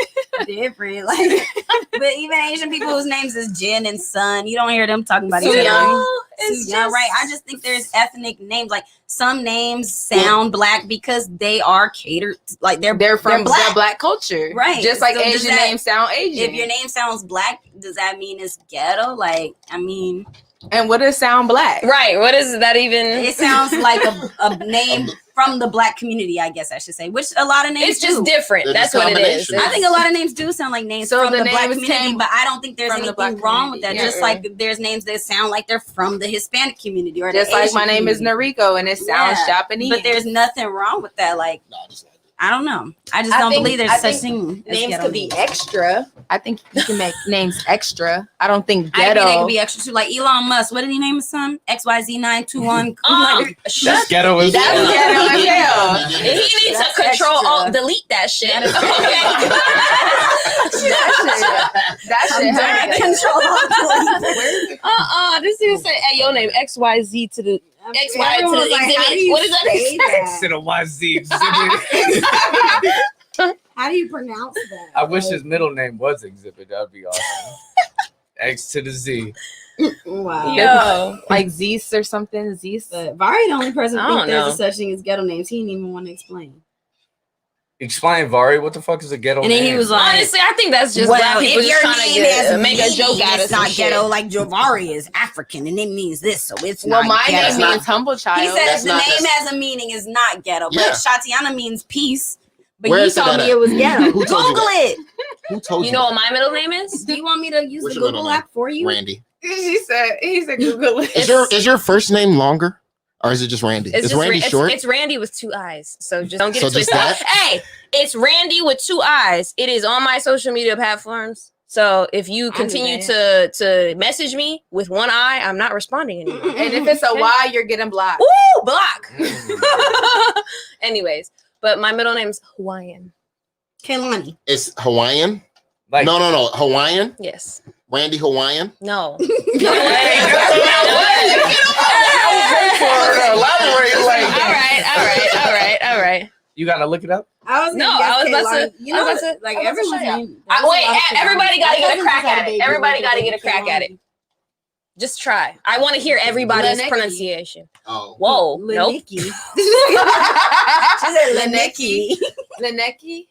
different. Like, but even Asian people whose names is Jin and Sun, you don't hear them talking about each other. Right? I just think there's ethnic names. Like, some names sound Black because they are catered, like they're from the Black culture, right? Just like So Asian names sound Asian. If your name sounds Black, does that mean it's ghetto? Like, I mean, and what does sound Black? Right. What is that even? It sounds like a name from the Black community, I guess I should say, which a lot of names It's just do. different. They're That's just what it is. combinations. I think a lot of names do sound like names So from the the Black names community, came but I don't think there's from the anything Black wrong with that. community. Just like there's names that sound like they're from the Hispanic community or Just the like Asian my name is community. Nariko and it sounds Yeah, Japanese. But there's nothing wrong with that. Like, No, just like I don't know. I just I don't think- believe there's I such think thing. as names ghetto could be names. extra. I think you can make names extra. I don't think I think they ghetto. could be extra too. Like Elon Musk. What did he name his son? XYZ921. That's ghetto as That's well. ghetto as hell. He needs That's to control extra. alt delete that shit. That shit hurt. Control. This dude say, "Hey, your name XYZ to the XY to the exhibit." What is that? To the YZ exhibit. How do you pronounce that? I wish his middle name was Exhibit. That would be awesome. X to the Z. Wow. Yo, Like Zeus or something. Zeus. But Vari the only person I who don't think there's know. a such thing as ghetto names. He didn't even want to explain. Explain, Vari. What the fuck is a ghetto And then name? he was like, honestly, I think that's just well, Black people if just your trying to name has make a joke out of it's some not shit. ghetto. Like Jovari is African and it means this, so it's Well, not my ghetto. name means humble child. He said That's the not- name that's- has a meaning is not ghetto, Yeah. but Shatiana means peace. But Where you is it told at? me it was ghetto. Who told you Google it. who told You you? know what my middle name is? Do you want me to use What's the your Google middle name? app for you? Randy. He said Google it. Is your first name longer, or is it just Randy? It's Is just Randy short? It's Randy with 2 eyes. So just don't get So it just twisted. that? Hey, it's Randy with 2 eyes. It is on my social media platforms. So if you I knew continue to message me with 1 eye, I'm not responding anymore. And if it's a Y, you're getting blocked. Woo, block. Anyways, but my middle name's Hawaiian. Kaylani. It's Hawaiian. Like, No. Hawaiian. Yes. Randy Hawaiian. No. All right. you gotta look it up. I was No, gonna guess I was about Kaylani. to- You I know, was about to- like I was about to everyone's show y'all. name. Wait, everybody gotta get a crack at it. Everybody gotta get a crack at it. Kaylani. Just try. I want to hear everybody's Leneki. pronunciation. Oh. Whoa. Nope. Leneki. She said Leneki. Leneki.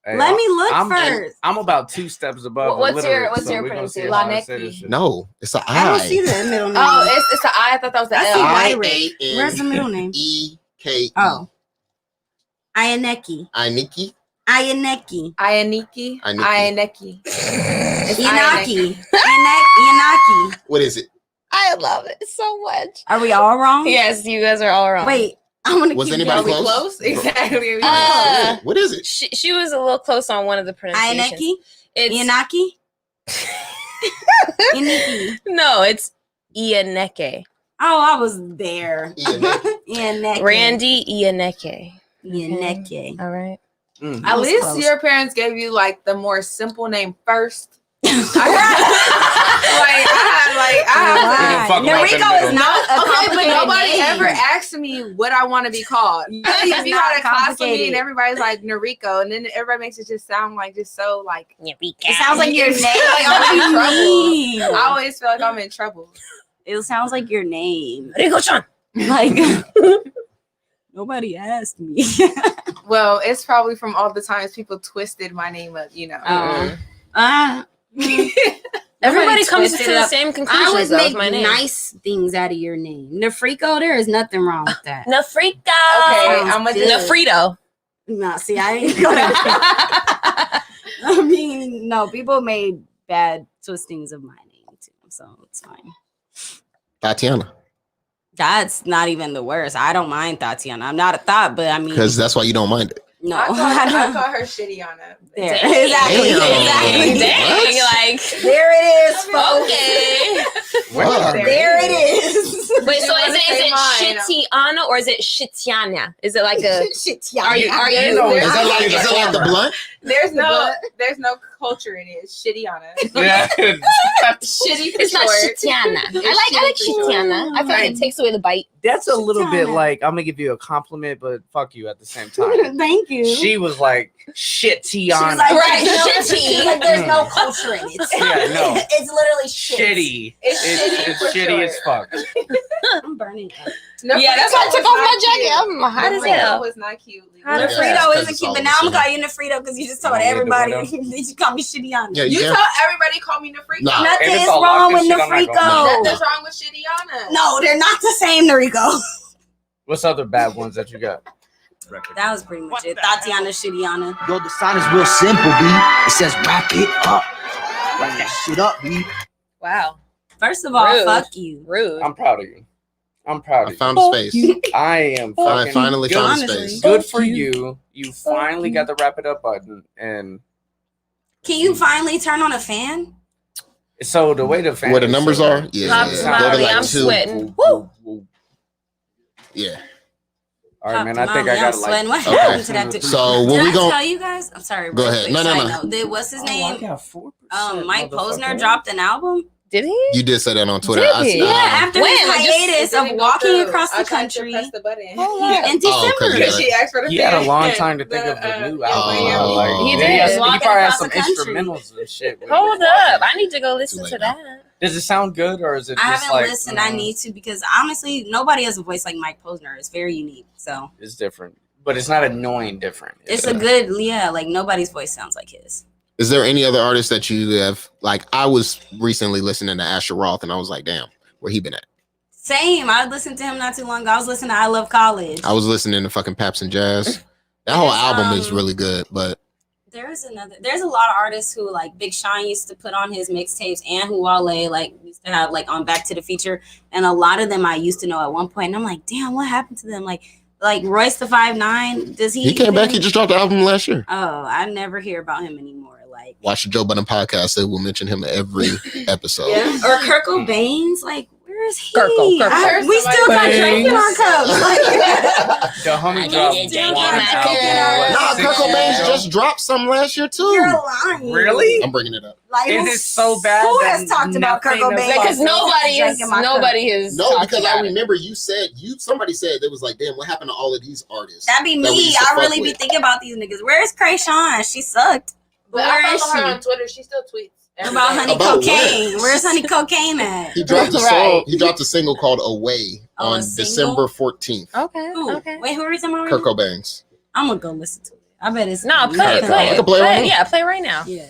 Hey, Let me look I'm, first. I'm about 2 steps above. What's your- illiterate, what's so your we gonna see pronunciation? how I say this shit. No, it's an I don't I. see the middle name. Oh, it's an I. I thought that was the I L. see I Pirate. A Where's the N middle name? E K. Oh. Ayaneki. Iniki. Ayaneki. Ayaniki. Ayaniki. Ayaneki. It's Yanaki. Yanaki. What is it? I love it so much. Are we all wrong? Yes, you guys are all wrong. Wait, I want to Was keep anybody going. close? Close? Exactly. What is it? She was a little close on one of the pronunciations. Ayaneki? It's Yanaki? Yaniki. no, it's Ianeke. Oh, I was there. Ianeki. Yaneki. Randy Ianeke. Yaneki. All right. I At was least close. your parents gave you like the more simple name first. I Fuck 'em up in the Noriko is middle. not a Okay, but complicated nobody name. ever asked me what I want to be called. If you had a class with me and everybody's like Noriko, and then everybody makes it just sound like just so like It sounds like your name. I'm in What trouble. I always feel like I'm in trouble. It sounds like your name. Riko-chan. Like nobody asked me. Well, it's probably from all the times people twisted my name up, you know. Everybody comes to twisted the it up. same I conclusions would though make with my name. nice things out of your name. Nefrico, there is nothing wrong with that. Nafrito. Okay, I'm gonna just Nafrito. No, see, I ain't gonna. I mean, no, people made bad twistings of my name too, so it's fine. Tatiana, That's not even the worst. I don't mind Tatiana. I'm not a thought, but I mean, because that's why you don't mind it. no, I I don't. call her Shittiana. There, Dang. exactly, Damn. exactly. Dang, like There it is, folks. okay. Wow. There it is. Wait, so wanna is say it mine? Shittiana or is it Shittiana? Is it like a Shit, are you There's no- Is it like the blunt? There's no culture in it. It's Shittiana. Yeah. Shitty for it's not short. Shittiana. I like Shittiana. I feel like it takes away the bite. That's a little bit Shitana. like, I'm gonna give you a compliment, but fuck you at the same time. Thank you. She was like, shit, She's Tiana. like, Right, there's no- shitty. she's like, there's no culture in it. Yeah, no. It's literally shit. Shitty. It's shitty It's for shitty as short. fuck. I'm burning up. Yeah, that's why I took off my jacket. I'm hot as Nefrito hell. was not cute. Hot as Yeah, Nefrito because isn't it's cute, all but the now I'm same. gonna call you Nefrito because you just told You want me to everybody. window? You call me Shittiana. Yeah, You you told can. everybody call me Nefrito. Nah. Nothing If it's is all wrong locked with and shit, I'm not Nefrito. gonna Nothing's wrong with Shittiana. No, they're not the same, Norico. What's other bad ones that you got? That was pretty much it. Tatiana, Shittiana. Yo, the sign is real simple, B. It says wrap it up. Wrap that shit up, B. Wow. First of all, Rude. fuck you. Rude. I'm proud of you. I'm proud I of found a space. you. I am I fucking finally good. found a Honestly. space. Good for you. You finally got the wrap it up button. And Can you finally turn on a fan? so the way the fan Where the is numbers set are? up, Yeah. Pop Go to Smiley, like I'm 2. sweating. Woo, woo. Yeah. All right, man. I Pop think Molly, I got I'm like. sweating. What Okay. happened to that dude? So Did when we I go, tell you guys? I'm sorry. Go real ahead. quick No, side no. note. What's his I name? got 4%, Mike Posner motherfucker. dropped an album. Did he? you did say that on Twitter. Did he? Yeah, after When? his Like, hiatus of walking across the country Press the button. in Oh, December. 'cause you She asked for the He had a fan. long time to think of the new album. Like, He He did. probably has some Walking across the country. instrumentals and shit. when he Hold was walking. up. I need to go listen Too to late now. that. Does it sound good or is it I just haven't like listened. I need to because honestly, nobody has a voice like Mike Posner. It's very unique. So It's different, but it's not annoying different. it's a good, like nobody's voice sounds like his. Is there any other artists that you have like? I was recently listening to Asher Roth, and I was like, "Damn, where he been at?" Same. I listened to him not too long ago. I was listening to I Love College. I was listening to fucking Paps and Jazz. That whole Yes, album is really good, but There's a lot of artists who like Big Sean used to put on his mixtapes and who Wale like used to have like on Back to the Future, and a lot of them I used to know at one point, and I'm like, damn, what happened to them? Like Royce the 5'9", does he? he came back. even- He just dropped the album last year. Oh, I never hear about him anymore. Like Watch the Joe Budden podcast. They will mention him every episode. Yeah. or Kurt Cobain's. Like where is he? Kirkle. We still got Baines. drink in our cups. Like, The homie I dropped need to drink one in my album, cup. what, Nah, 6 Kurt years Cobain ago? just dropped some last year too. you're lying. Really? I'm bringing it up. Like It who- is so bad Who that has talked about Kurt nothing Cobain? about Because it. nobody is. Drinking my Nobody is. No, talked because I about it. remember somebody said it was like, damn, what happened to all of these artists? That'd be that we me. used to I fuck really be with? thinking about these niggas. Where's Krayshawn? She sucked. But Where I is follow her she? on Twitter. She still tweets. every About day. Honey About Cocaine. what? Where's Honey Cocaine at? He dropped a Right. song. He dropped a single called "Away" Oh, a on single? December 14th. Okay. Who? Okay. Wait, who are you talking about? Kurt Right now? Cobain's. I'm gonna go listen to it. I bet it's No, play it. I Play it. can play it right now. Yeah, play it right now. Yeah,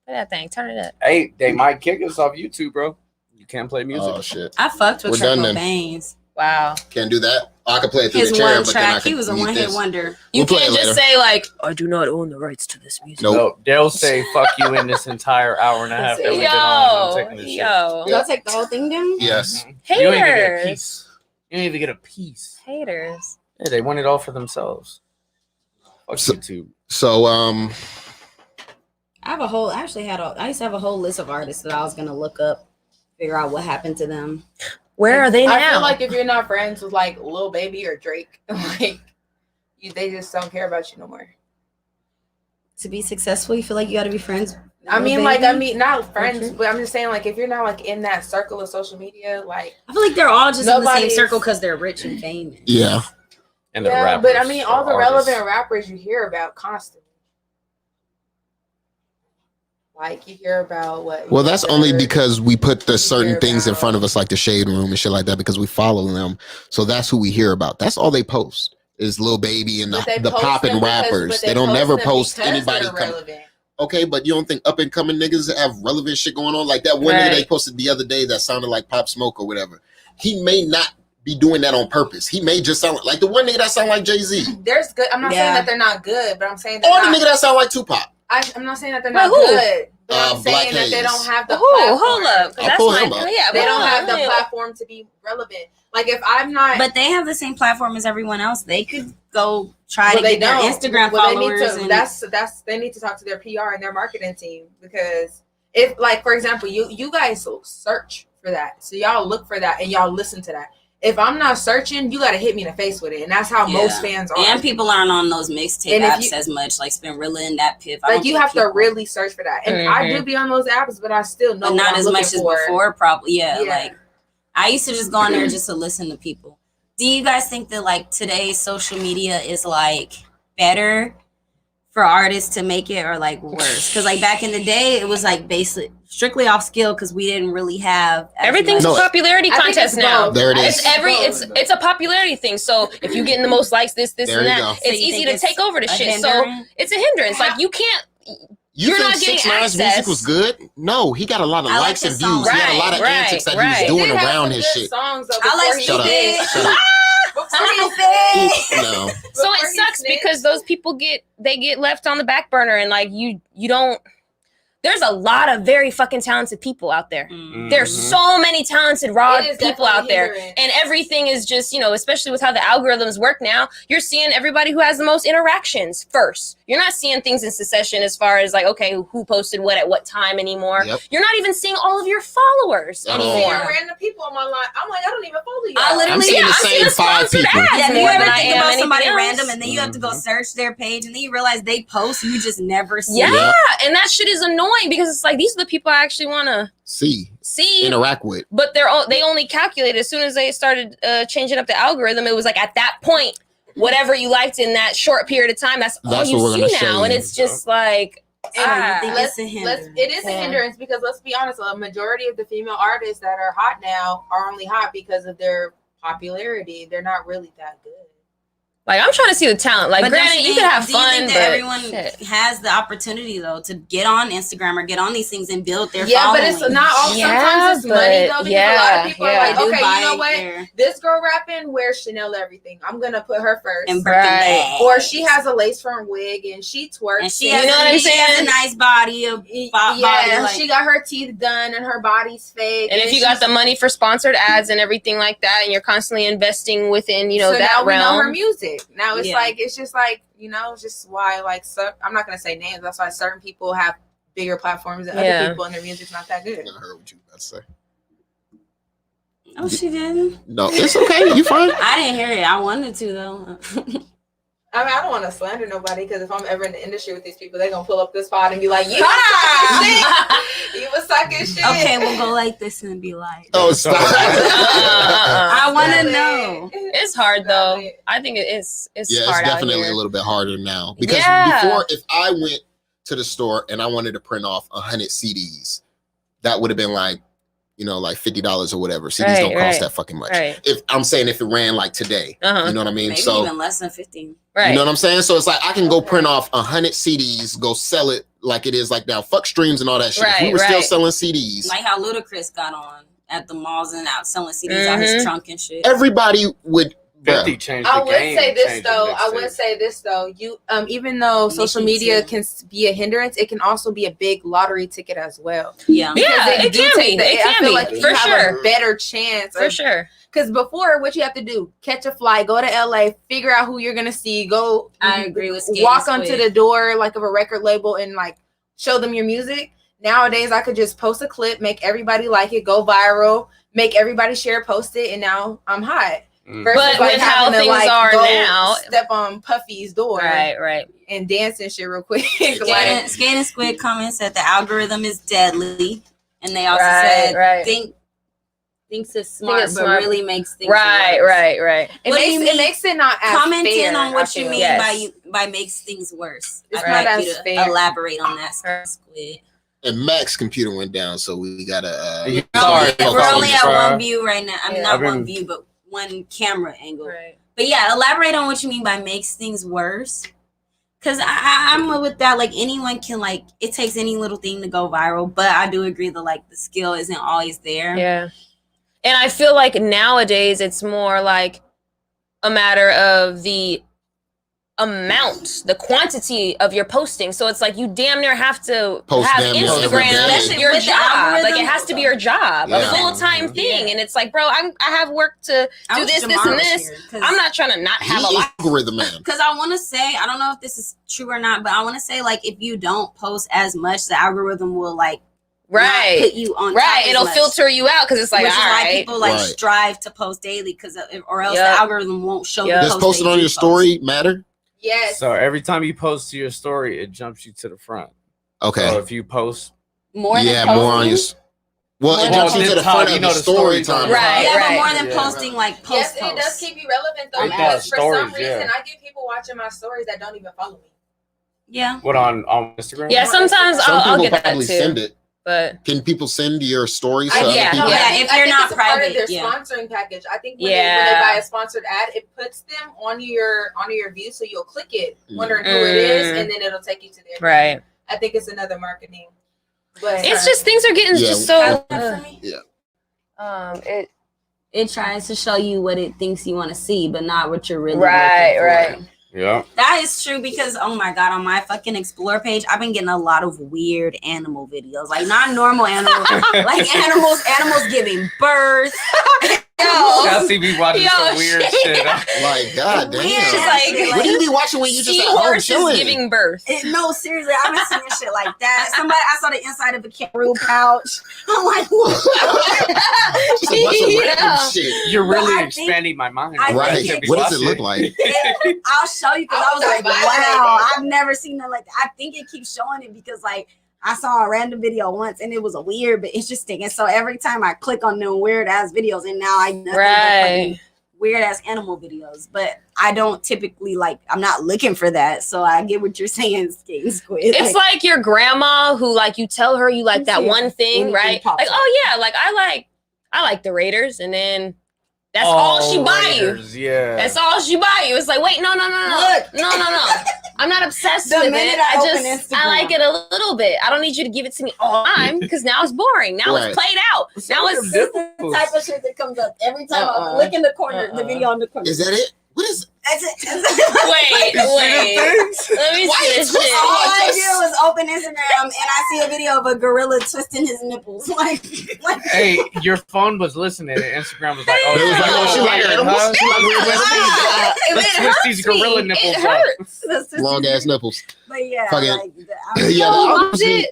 Play that thing. Turn it up. Hey, they might kick us off YouTube, bro. You can't play music. Oh shit! I fucked with We're Kurt done then. Cobain's. Wow. Can't do that. Oh, I can play it through His the chair, one but then I track. can He was a mute one-hit this. wonder. You We'll play can't it just later. say like, I do not own the rights to this music. Nope. No, they'll say "fuck you" in this entire hour and a half that we did on. I'm taking this shit. Yo. Yeah. Y'all take the whole thing down? Yes. You don't even get a Haters. piece. You don't even get a piece. Haters. Yeah, they want it all for themselves. Fuck So- YouTube. So I have a whole. I used to have a whole list of artists that I was gonna look up, figure out what happened to them. Where are they now? I feel like if you're not friends with like Lil Baby or Drake, like they just don't care about you no more. To be successful, you feel like you got to be friends I mean, not friends, Okay. but I'm just saying, like, if you're not like in that circle of social media, like, I feel like they're all just in the same Nobody's- circle because they're rich and famous. Yeah. And the yeah, rappers, but I mean, all the or artists. relevant rappers you hear about constantly. Like you hear about what? Well, that's only because we put the certain hear things in about- front of us, like the Shade Room and shit like that, because we follow them. So that's who we hear about. That's all they post is Lil Baby and But they the post popping them because- rappers. but They don't never them post because anybody they're coming. relevant. Okay, but you don't think up and coming niggas have relevant shit going on? Like that one nigga they Right. posted the other day that sounded like Pop Smoke or whatever. He may not be doing that on purpose. He may just sound like the one nigga that sound like Jay-Z. There's good. I'm not saying Yeah. that they're not good, but I'm saying that Or the nigga that sound like Tupac. I'm not saying that they're But not who? good, but I'm Black saying that they Hayes. don't have the Who? platform. Hold up. 'Cause I'll that's pull my, him up. yeah, They don't have the yeah. platform to be relevant. Like if I'm not, But they have the same platform as everyone else. They could go try to they get their don't. Instagram Well, followers. They need to, And that's they need to talk to their PR and their marketing team because if, like, for example, you guys search for that, so y'all look for that and y'all listen to that. If I'm not searching, you got to hit me in the face with it, and that's how most fans are. And people aren't on those mixtape And if apps you- as much, like Spinrilla and that Piff. Like you have to really search for that, and I do be on those apps, but I still know but what not I'm as looking much as for. before. Probably, yeah. Yeah. Like I used to just go on there just to listen to people. Do you guys think that like today's social media is like better for artists to make it or like worse? Because like back in the day, it was like basically strictly off skill because we didn't really have as Everything's much- a popularity I think contest it's now. both. There it is. It's a popularity thing. So if you getting the most likes, this There and you that, go. it's So you easy think to it's take over the a shit. So hindrance? it's a hindrance. Like you can't. You You're think not getting 6ix9ine's music access. was good? No, he got a lot of I like likes and his song. views. He had a lot of Right, antics that he right. was doing He did have around some his good shit. songs, though, I like before he Shut up. did. Shut up. Before he No. So before it he sucks snitched. because those people get left on the back burner and like you don't. There's a lot of very fucking talented people out there. Mm. There's so many talented raw It is people definitely out there, hindrance. and everything is just, especially with how the algorithms work now, you're seeing everybody who has the most interactions first. You're not seeing things in succession as far as like, okay, who posted what at what time anymore. Yep. You're not even seeing all of your followers At all. anymore. Seeing random people on my line, I'm like, I don't even follow you. I literally- I'm seeing the I'm same seeing 5 sponsored people. ads Yeah, do you more ever than I think am about somebody anything random else. and then you have to go search their page and then you realize they post you just never see Yeah, it? and that shit is annoying because it's like these are the people I actually want to See, see. interact with. But they only calculate as soon as they started changing up the algorithm. It was like at that point, whatever you liked in that short period of time, that's all That's you what we're see gonna show now, and you. it's just like. So you think Let's- it's a hindrance? It is a Yeah. hindrance because let's be honest, a majority of the female artists that are hot now are only hot because of their popularity. They're not really that good. Like I'm trying to see the talent. Like, But don't granted, you think- could have do you fun, think but that everyone shit. has the opportunity though to get on Instagram or get on these things and build their Yeah, but following? it's not all. Yeah, Sometimes it's money but though, because a lot of people yeah. are like, They do okay, buy you know what? their- This girl rapping wears Chanel everything. I'm gonna put her first. and Birkin Right. bags. Or she has a lace front wig and she twerks. and she and has, You know what I'm she has a saying? nice body, a yeah, body. Like, she got her teeth done and her body's fake. And if you got the money for sponsored ads and everything like that, and you're constantly investing within, so that now we know her realm. music. Now it's Yeah. like it's just like it's just why like I'm not gonna say names. That's why certain people have bigger platforms than Yeah. other people, and their music's not that good. I heard what you about to say. oh, she didn't. No, it's okay. You fine. I didn't hear it. I wanted to though. I mean, I don't want to slander nobody because if I'm ever in the industry with these people, they're gonna pull up this pod and be like, "You was sucking shit." Okay, we'll go like this and be like, Oh, stop. I want to Stop know. it. It's hard Stop though. it. I think it's Yeah, hard it's out definitely here. a little bit harder now because Yeah. before, if I went to the store and I wanted to print off 100 CDs, that would have been like, like $50 or whatever. CDs don't cost Right. that fucking much. Right. If I'm saying if it ran like today, Uh-huh. you know what I mean? Maybe So even less than 15. Right. you know what I'm saying? So it's like I can go print off 100 CDs, go sell it like it is like now. Fuck streams and all that shit. If we Right, were still right. selling CDs, Like how Ludacris got on at the malls and out selling CDs out his Mhm. trunk and shit. everybody would. 50 Bruh, changed the I would game. say this changed the though. I mixtape. would say this though. You even though social Me media too. can be a hindrance, it can also be a big lottery ticket as well. Yeah. Yeah, Because it do can take be. It I can feel be, like you for have sure. a better chance. For sure. Because before, what you have to do, catch a flight, go to LA, figure out who you're gonna see, go. I agree with Skins walk onto quick. the door like of a record label and like show them your music. Nowadays, I could just post a clip, make everybody like it, go viral, make everybody share, post it, and now I'm hot. Versus But like with how having to, things like, are go now- step on Puffy's door Right. and dance and shit real quick. Skating Squid comments that the algorithm is deadly, and they also Right, said right. thinks it's smart, it's but smart. really makes things Right. worse. It What do you makes mean? it not as Comment fair, in on what I you feel. mean Yes. by makes things worse. It's I'd not like as you to fair. elaborate on that, Squid. And Mac's computer went down, so we gotta. Yeah, We're sorry, only at sorry. one view right now. I mean, Yeah. not I've been- one view, but one camera angle. Right. But yeah, elaborate on what you mean by makes things worse. Cause I'm with that. Like anyone can, like, it takes any little thing to go viral. But I do agree that like the skill isn't always there. Yeah. And I feel like nowadays it's more like a matter of the amount, the quantity of your posting. So it's like you damn near have to Post have damn near every Instagram day. your With the job. Like algorithm. it has to be your job, Yeah. a full-time thing. And it's like, bro, I have work to I do wish this, Jamar and was this. here, 'cause- I'm not trying to not have a He life. algorithm man. Because I want to say, I don't know if this is true or not, but I want to say, like, if you don't post as much, the algorithm will, like, not Right. put you on top Right. as It'll much. filter you out because it's like, Which is all why right. people, like, Right. strive to post daily, because or else Yep. the algorithm won't show Yep. the Does post posting that on you your post. story matter? Yes. So every time you post to your story, it jumps you to the front. Okay. So if you post, More than Yeah, posting? more on your. Well, More it than jumps you to the posting. front You of know the the story stories on time. the Right, Yeah, but more right. than Yeah. posting, like, Yes, post. it does keep you relevant though, Okay. because for Stories, some reason yeah. I get people watching my stories that don't even follow me. Yeah. what on Instagram? Yeah, sometimes Some I'll people get that probably too. send it. But Can people send your stories to I other yeah, people? no, yeah. I think- If I you're think not it's a part private, of their yeah. sponsoring package. I think when Yeah. they buy a sponsored ad, it puts them on your view, so you'll click it, wondering who it is, and then it'll take you to their right. I think it's another marketing. But It's just things are getting Yeah. just so For me, it tries to show you what it thinks you want to see, but not what you're really Right, looking for. right. Yeah. That is true because, oh my God, on my fucking Explore page, I've been getting a lot of weird animal videos. Like, not normal animals, like animals giving birth. Chelsea be watching Yo, some weird shit. Like, god damn. Weird like- shit, What do you be watching when you just at home Seahorse is chilling? giving birth. No, seriously, I've been seeing shit like that. I saw the inside of a kangaroo pouch. I'm like, what? Just a bunch of Yeah. random shit. You're But really I think- expanding my mind. I Right. think What does it look like? I'll show you because I was like, wow, I've never seen it like that. I think it keeps showing it because, like, I saw a random video once and it was a weird but interesting. And so every time I click on them weird ass videos, and now I nothing but fucking weird ass animal videos. But I don't typically, like, I'm not looking for that. So I get what you're saying, Skating Squid. It's like your grandma who, like, you tell her you like that Yeah. one thing, Anything right? pops Like, up. oh yeah, like I like the Raiders, and then that's all she buy you. Raiders, yeah. That's all she buy you. It's like, wait, no. Look. No. I'm not obsessed The with minute it. I I open just Instagram. I like it a little bit. I don't need you to give it to me all the time because now it's boring. Now Right. it's played out. Now it's This is the type of shit that comes up every time I look in the corner, the video on the corner. Is that it? What is That's it. wait. Let me Why see you this twist shit. All all I this? do is open Instagram and I see a video of a gorilla twisting his nipples. Like Hey, your phone was listening, and Instagram was like, "Oh, It was like, oh, she like weird, animals? huh? She like weird Ah, Let's It twist these hurts me. gorilla nipples It up." hurts. that's just- long ass nipples? But yeah, Fucking- like Yeah, Yo, the why algorithm- is it?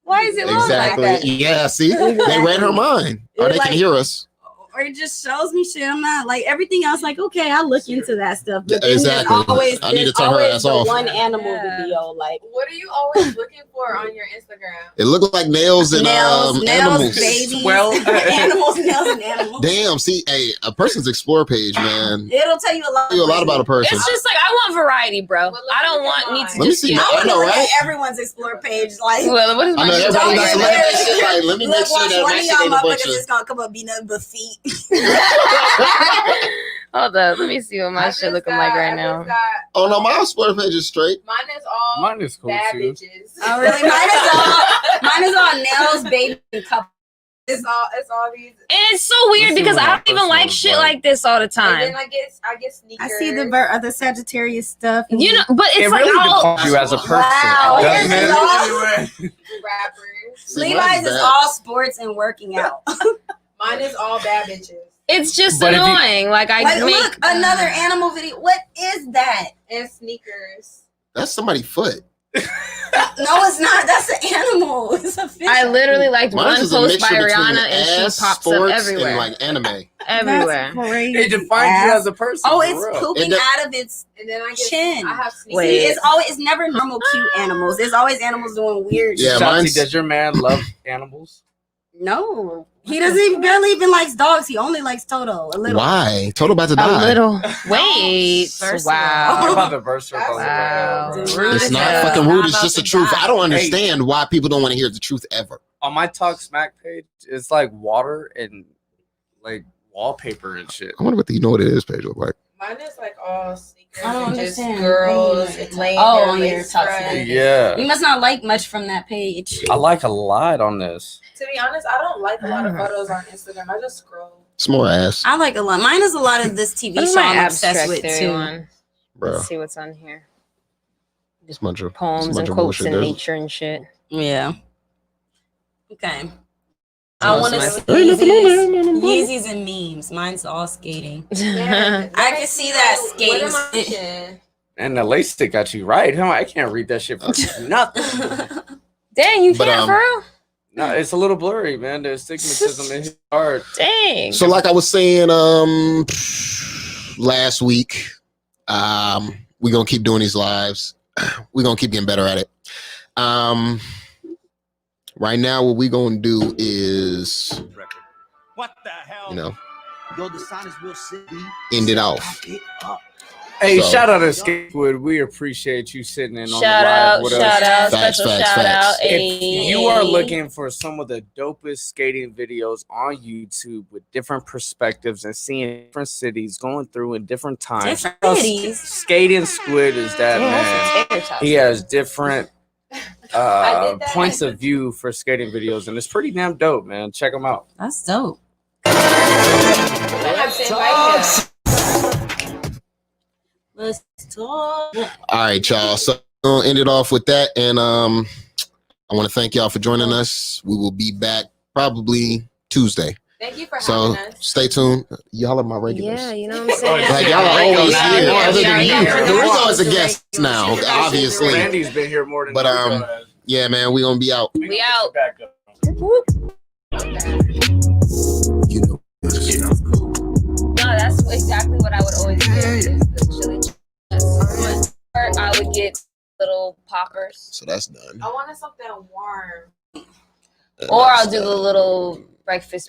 Why is it long Exactly. like that? Yeah, see? They read her mind. Or It's they like- can hear us. or it just shows me shit. I'm not like everything else. Like, okay, I'll look into that stuff. But then Exactly. there's always, I need to there's turn her always ass the off. one animal Yeah. video. Like what are you always looking for on your Instagram? It looked like nails and nails, animals. babies, Well- animals, nails, and animals. Damn, see, hey, a person's Explore page, man. It'll tell you a lot. Tell you a lot about a person. It's just like I want variety, bro. Well, look I don't at want mine. need to Let me just see get. mine. I know, look at right? everyone's Explore page. Like, Well, what is I my know shit? everybody Don't got get some married. shit like, let me make look, sure watch that one my of shit y'all ain't a bunch motherfuckers of. is gonna come up be nothing but feet. Hold up, let me see what my I shit just looking got- like right I now. just got- Oh no, my Explore page is straight. Mine is all Mine is cool bad too. bitches. Oh, really? Mine is all nails, baby, and couple. It's all these. And it's so weird Let's see because what I my don't even personal like is shit like. like this all the And time. then I get sneakers. I see the Sagittarius stuff. You know, but it's It like really all defines you as a person, Wow, doesn't here's it? all- rappers. See, Levi's mine's is bad. all sports and working out. Mine is all bad bitches it's just But if you- annoying. Like I Like, make look, another animal video. What is that? and sneakers. That's somebody's foot. No, it's not. That's an animal. It's a fish. I literally liked Mine one is a post by mixture between Rihanna and she ass, pops up sports, everywhere. and like anime. Everywhere. That's crazy. It defines you as a person. Oh, for it's real. pooping It out of its And then I get chin. I have sneakers. Wait. It's never normal cute animals. There's always animals doing weird Yeah, shit. Shotzi, mine's- does your man love animals? No. He barely even likes dogs. He only likes Toto. A little. Why? Toto about to A die. little. Wait. First of Wow. all. I'm about to burst her That's- bubble. Wow. Dude, Rude It's as not hell. fucking Not rude. It's about just the to truth. die. I don't understand why people don't want to hear the truth ever. On my Talk Smack page, it's like water and like wallpaper and shit. I wonder what what it is page look like. Mine is like all sneakers I don't and just understand. girls Maybe. laying Oh, their on your lace top front. side. Yeah. You must not like much from that page. I like a lot on this. To be honest, I don't like a lot of photos on Instagram. I just scroll. It's more ass, I like a lot. Mine is a lot of this TV What is show my I'm obsessed abstract with theory too. one? bro. Let's see what's on here. It's a bunch of Poems it's a bunch and of quotes bullshit. and There's- nature and shit. Yeah. Okay. I Awesome. want to Ain't see nothing on there, Yeezys and memes. Mine's all skating. Yeah, I can see that What am I skating. thinking? And the lace stick got you right, huh? I can't read that shit for nothing. Dang, you But, can't, for real? No, it's a little blurry, man. The astigmatism is hard. Dang. So, like I was saying, last week, we're gonna keep doing these lives. We're gonna keep getting better at it. Right now, what we're gonna do is, What the hell? you know, Yo, the sinus will sit. end it off. Back it up. Hey, So- shout out to Skatewood. We appreciate you sitting in on Shout the live out, with shout us. out, Facts, special facts, shout facts. out. If you are ayy. looking for some of the dopest skating videos on YouTube with different perspectives and seeing different cities going through in different times, Different cities. Skating Squid is that Damn, man. that's a tater tot. He has different I did that. points of view for skating videos, and it's pretty damn dope, man. Check them out. That's dope. I have to invite him. Let's talk. All right, y'all. So we'll end it off with that, and I want to thank y'all for joining us. We will be back probably Tuesday. Thank you for So having us. stay tuned. Y'all are my regulars. Yeah, you know what I'm saying? Like y'all are Ringo always now. here. Yeah, Other yeah, than yeah. you, Ringo is a guest now, obviously. Randy's been here more than But, Rico has. Yeah, man, we gonna be out. We out. Back up. You know. No, that's exactly what I would always do. Is the chili cheese. Or I would get little poppers. So that's done. I wanted something warm. Or I'll do the little breakfast